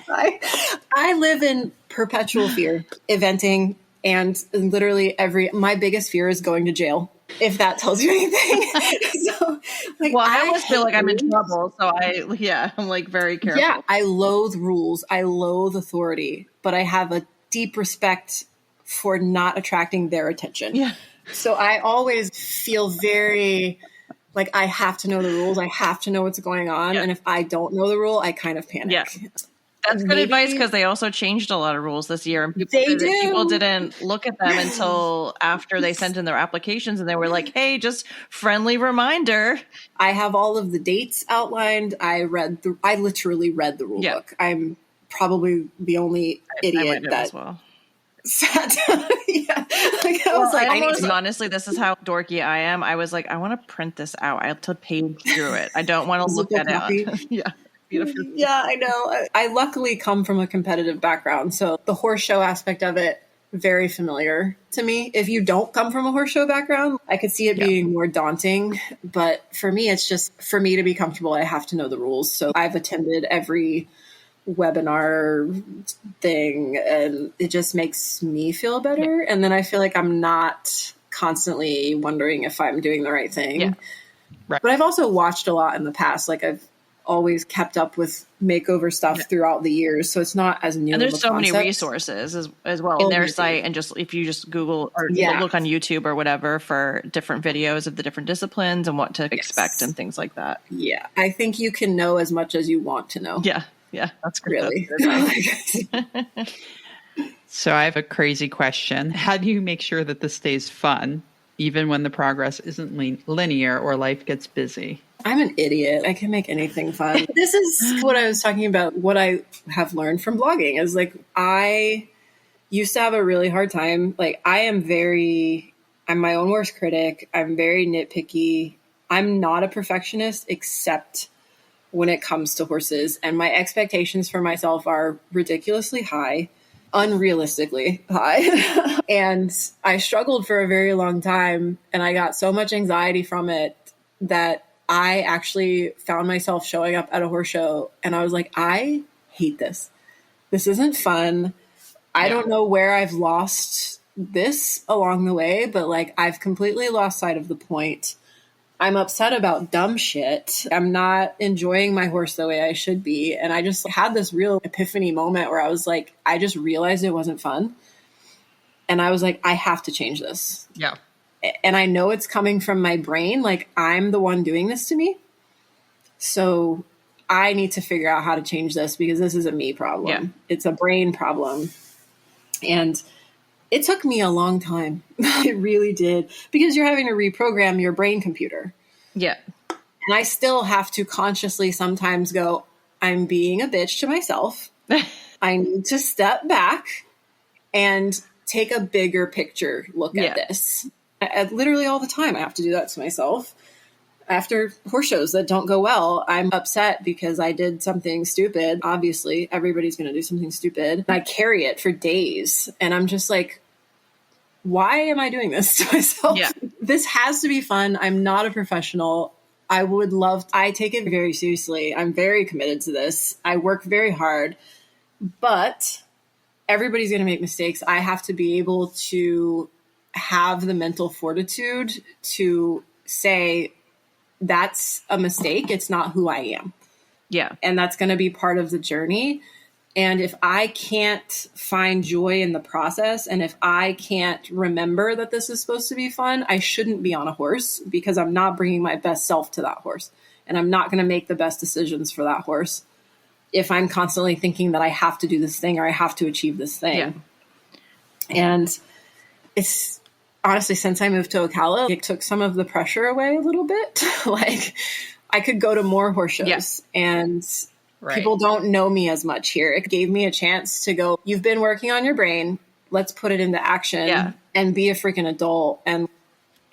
I live in perpetual fear, eventing, and literally my biggest fear is going to jail, if that tells you anything. So, I always feel like I'm in trouble, so I'm like very careful. Yeah, I loathe rules. I loathe authority, but I have a deep respect for not attracting their attention. Yeah. So I always feel very like I have to know the rules. I have to know what's going on. Yeah. And if I don't know the rule, I kind of panic. Yeah. That's good advice, because they also changed a lot of rules this year. And people didn't look at them until after they sent in their applications, and they were like, hey, just friendly reminder. I have all of the dates outlined. I literally read the rule book. I'm probably the only idiot that as well. Sat down. Honestly, this is how dorky I am. I was like, I want to print this out. I have to page through it. I don't want to look at it. Yeah. Beautiful. Yeah, I know. I luckily come from a competitive background, so the horse show aspect of it very familiar to me. If you don't come from a horse show background, I could see it being more daunting. But for me, it's just, for me to be comfortable, I have to know the rules. So I've attended every webinar thing, and it just makes me feel better. And then I feel like I'm not constantly wondering if I'm doing the right thing. Yeah. Right. But I've also watched a lot in the past. Like I've always kept up with makeover stuff throughout the years. So it's not as new. And there's of a so concept. many resources as well in their site. And just, if you just Google or look on YouTube or whatever for different videos of the different disciplines and what to expect and things like that. Yeah. I think you can know as much as you want to know. Yeah. Yeah. That's great. Really. So I have a crazy question. How do you make sure that this stays fun, even when the progress isn't linear or life gets busy? I'm an idiot. I can make anything fun. This is what I was talking about. What I have learned from blogging is like, I used to have a really hard time. Like I'm my own worst critic. I'm very nitpicky. I'm not a perfectionist except when it comes to horses. And my expectations for myself are ridiculously high, unrealistically high. And I struggled for a very long time, and I got so much anxiety from it that I actually found myself showing up at a horse show and I was like, I hate this. This isn't fun. I don't know where I've lost this along the way, but like I've completely lost sight of the point. I'm upset about dumb shit. I'm not enjoying my horse the way I should be. And I just had this real epiphany moment where I was like, I just realized it wasn't fun. And I was like, I have to change this. Yeah. And I know it's coming from my brain. Like I'm the one doing this to me. So I need to figure out how to change this because this is a me problem. Yeah. It's a brain problem. And it took me a long time. It really did. Because you're having to reprogram your brain computer. Yeah. And I still have to consciously sometimes go, I'm being a bitch to myself. I need to step back and take a bigger picture look at this. I literally all the time, I have to do that to myself. After horse shows that don't go well, I'm upset because I did something stupid. Obviously, everybody's going to do something stupid. And I carry it for days. And I'm just like, why am I doing this to myself? Yeah. This has to be fun. I'm not a professional. I take it very seriously. I'm very committed to this. I work very hard, but everybody's going to make mistakes. I have to be able to have the mental fortitude to say, that's a mistake. It's not who I am. Yeah. And that's going to be part of the journey. And if I can't find joy in the process, and if I can't remember that this is supposed to be fun, I shouldn't be on a horse because I'm not bringing my best self to that horse. And I'm not going to make the best decisions for that horse if I'm constantly thinking that I have to do this thing or I have to achieve this thing. Yeah. And it's honestly, since I moved to Ocala, it took some of the pressure away a little bit. Like I could go to more horse shows and people don't know me as much here. It gave me a chance to go, you've been working on your brain. Let's put it into action and be a freaking adult and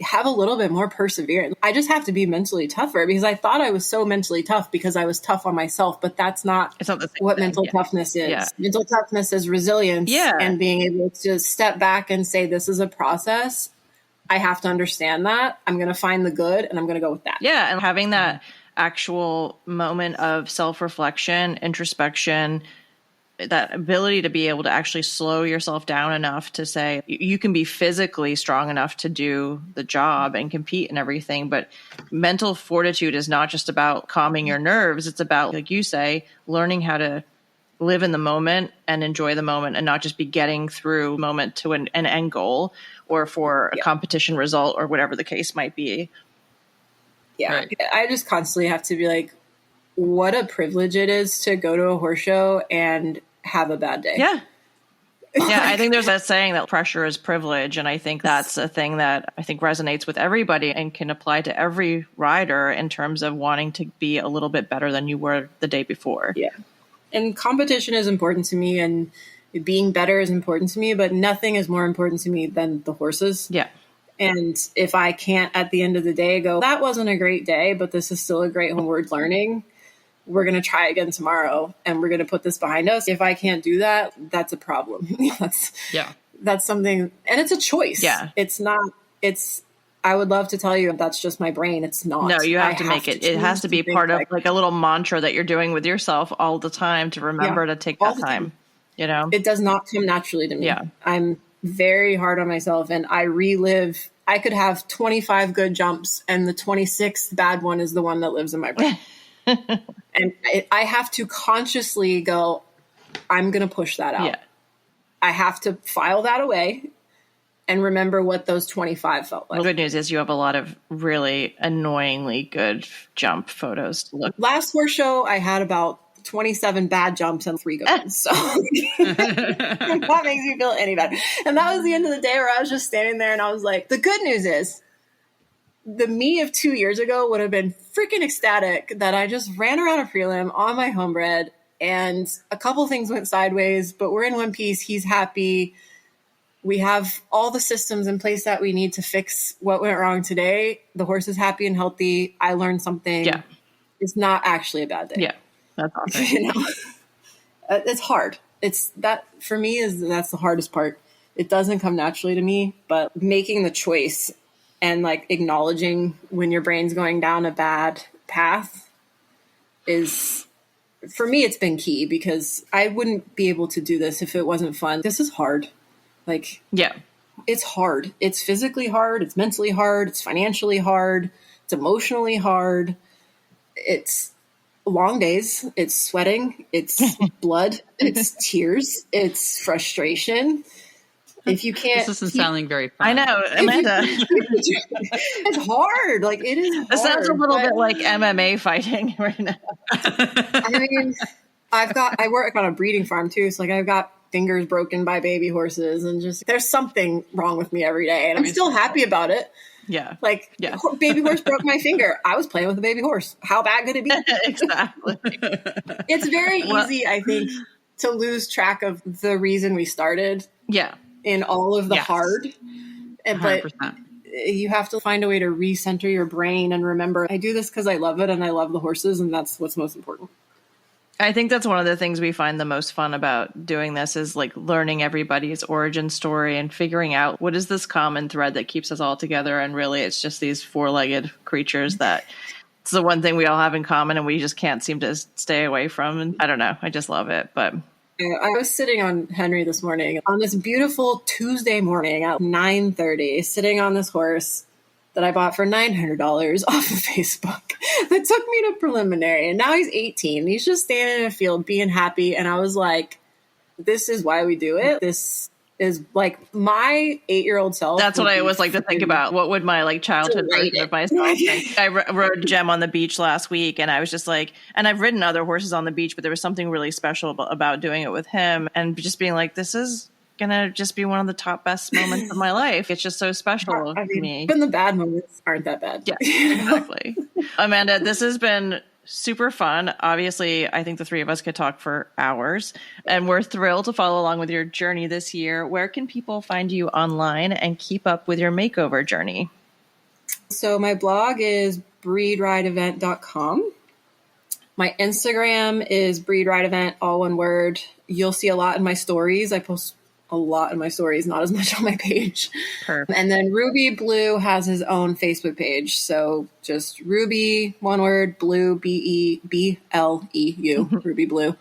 have a little bit more perseverance. I just have to be mentally tougher because I thought I was so mentally tough because I was tough on myself, but it's not the same what thing. mental toughness is. Yeah. Mental toughness is resilience and being able to step back and say, this is a process. I have to understand that. I'm going to find the good and I'm going to go with that. Yeah. And having that actual moment of self-reflection, introspection, that ability to be able to actually slow yourself down enough to say you can be physically strong enough to do the job and compete and everything. But mental fortitude is not just about calming your nerves. It's about, like you say, learning how to live in the moment and enjoy the moment and not just be getting through moment to an end goal or for a competition result or whatever the case might be. Yeah. Right. I just constantly have to be like, what a privilege it is to go to a horse show and have a bad day. Yeah. Yeah. I think there's that saying that pressure is privilege. And I think that's a thing that I think resonates with everybody and can apply to every rider in terms of wanting to be a little bit better than you were the day before. Yeah. And competition is important to me and being better is important to me, but nothing is more important to me than the horses. Yeah. And if I can't at the end of the day go, that wasn't a great day, but this is still a great homework learning, we're going to try again tomorrow and we're going to put this behind us. If I can't do that, that's a problem. that's something, and it's a choice. Yeah. It's not, I would love to tell you that's just my brain. It's not. No, you have to make it. It has to be part of like a little mantra that you're doing with yourself all the time to remember to take that time. You know, it does not come naturally to me. Yeah. I'm very hard on myself, and I relive. I could have 25 good jumps, and the 26th bad one is the one that lives in my brain. And I have to consciously go, I'm going to push that out. Yeah. I have to file that away and remember what those 25 felt like. The good news is you have a lot of really annoyingly good jump photos to look. Last horse show, I had about 27 bad jumps and 3 good ones. So that makes me feel any better. And that was the end of the day where I was just standing there and I was like, the good news is the me of 2 years ago would have been freaking ecstatic that I just ran around a prelim on my homebred and a couple things went sideways, but we're in one piece. He's happy. We have all the systems in place that we need to fix what went wrong today. The horse is happy and healthy. I learned something. Yeah. It's not actually a bad day. Yeah. That's awesome. You know, it's hard. It's that for me that's the hardest part. It doesn't come naturally to me, but making the choice and like acknowledging when your brain's going down a bad path is, for me, it's been key because I wouldn't be able to do this if it wasn't fun. This is hard. Like, yeah, it's hard. It's physically hard. It's mentally hard. It's financially hard. It's emotionally hard. It's long days. It's sweating. It's blood. It's tears. It's frustration. If you can't, this isn't sounding very fun. I know, Amanda. It's hard. Like it is. It sounds a little bit like MMA fighting right now. I mean, I work on a breeding farm too, so like I've got fingers broken by baby horses, and just there's something wrong with me every day, and I'm still happy about it. Yeah. Like, yeah. Baby horse broke my finger. I was playing with a baby horse. How bad could it be? Exactly. It's very easy, I think, to lose track of the reason we started. Yeah. In all of the hard. But 100%. You have to find a way to recenter your brain and remember, I do this because I love it and I love the horses, and that's what's most important. I think that's one of the things we find the most fun about doing this is like learning everybody's origin story and figuring out what is this common thread that keeps us all together. And really, it's just these 4-legged creatures that it's the one thing we all have in common and we just can't seem to stay away from. And I don't know. I just love it. But I was sitting on Henry this morning on this beautiful Tuesday morning at 9:30, sitting on this horse that I bought for $900 off of Facebook that took me to preliminary. And now he's 18. He's just standing in a field being happy. And I was like, this is why we do it. This is like my 8-year-old self. That's what I always like to think about. What would my like childhood version of myself think? I rode Gem on the beach last week and I was just like, and I've ridden other horses on the beach, but there was something really special about doing it with him and just being like, this is gonna just be one of the top best moments of my life. It's just so special to me. Even the bad moments aren't that bad. Yeah, exactly. Amanda, this has been super fun. Obviously, I think the three of us could talk for hours, and we're thrilled to follow along with your journey this year. Where can people find you online and keep up with your makeover journey? So my blog is Breed.Ride.Event.com. My Instagram is Breed.Ride.Event, all one word. You'll see a lot in my stories. I post a lot in my stories, not as much on my page. Perfect. And then Ruby Bleu has his own Facebook page. So just Ruby, one word, Bleu, BEBLEU, Ruby Bleu.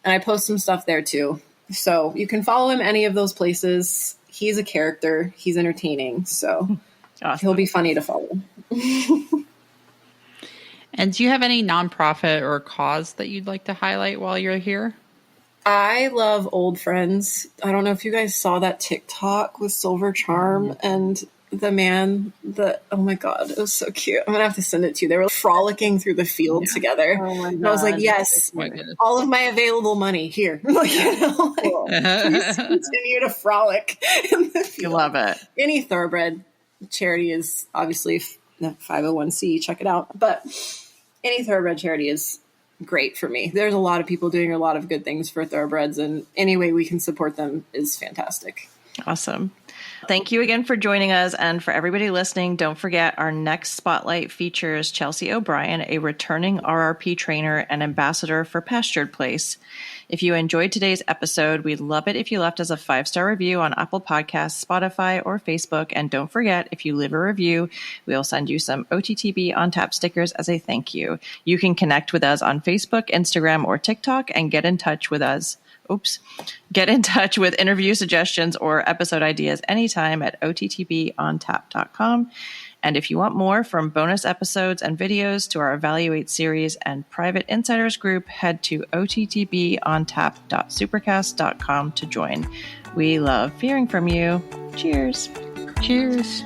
And I post some stuff there too. So you can follow him any of those places. He's a character. He's entertaining. So awesome. He'll be funny to follow. And do you have any nonprofit or cause that you'd like to highlight while you're here? I love old friends. I don't know if you guys saw that TikTok with Silver Charm and the man that, oh my God, it was so cute. I'm going to have to send it to you. They were frolicking through the field together. Oh and I was like, yes, all of my available money here. Like, you know, please continue to frolic in the field. You love it. Any thoroughbred charity is obviously 501c. Check it out. But any thoroughbred charity is great for me. There's a lot of people doing a lot of good things for thoroughbreds, and any way we can support them is fantastic. Awesome. Thank you again for joining us. And for everybody listening, don't forget our next spotlight features Chelsea O'Brien, a returning RRP trainer and ambassador for Pastured Place. If you enjoyed today's episode, we'd love it if you left us a 5-star review on Apple Podcasts, Spotify, or Facebook. And don't forget, if you leave a review, we'll send you some OTTB on tap stickers as a thank you. You can connect with us on Facebook, Instagram, or TikTok and get in touch with us. Get in touch with interview suggestions or episode ideas anytime at ottbontap.com. And if you want more, from bonus episodes and videos to our Evaluate series and private insiders group, head to ottbontap.supercast.com to join. We love hearing from you. Cheers. Cheers.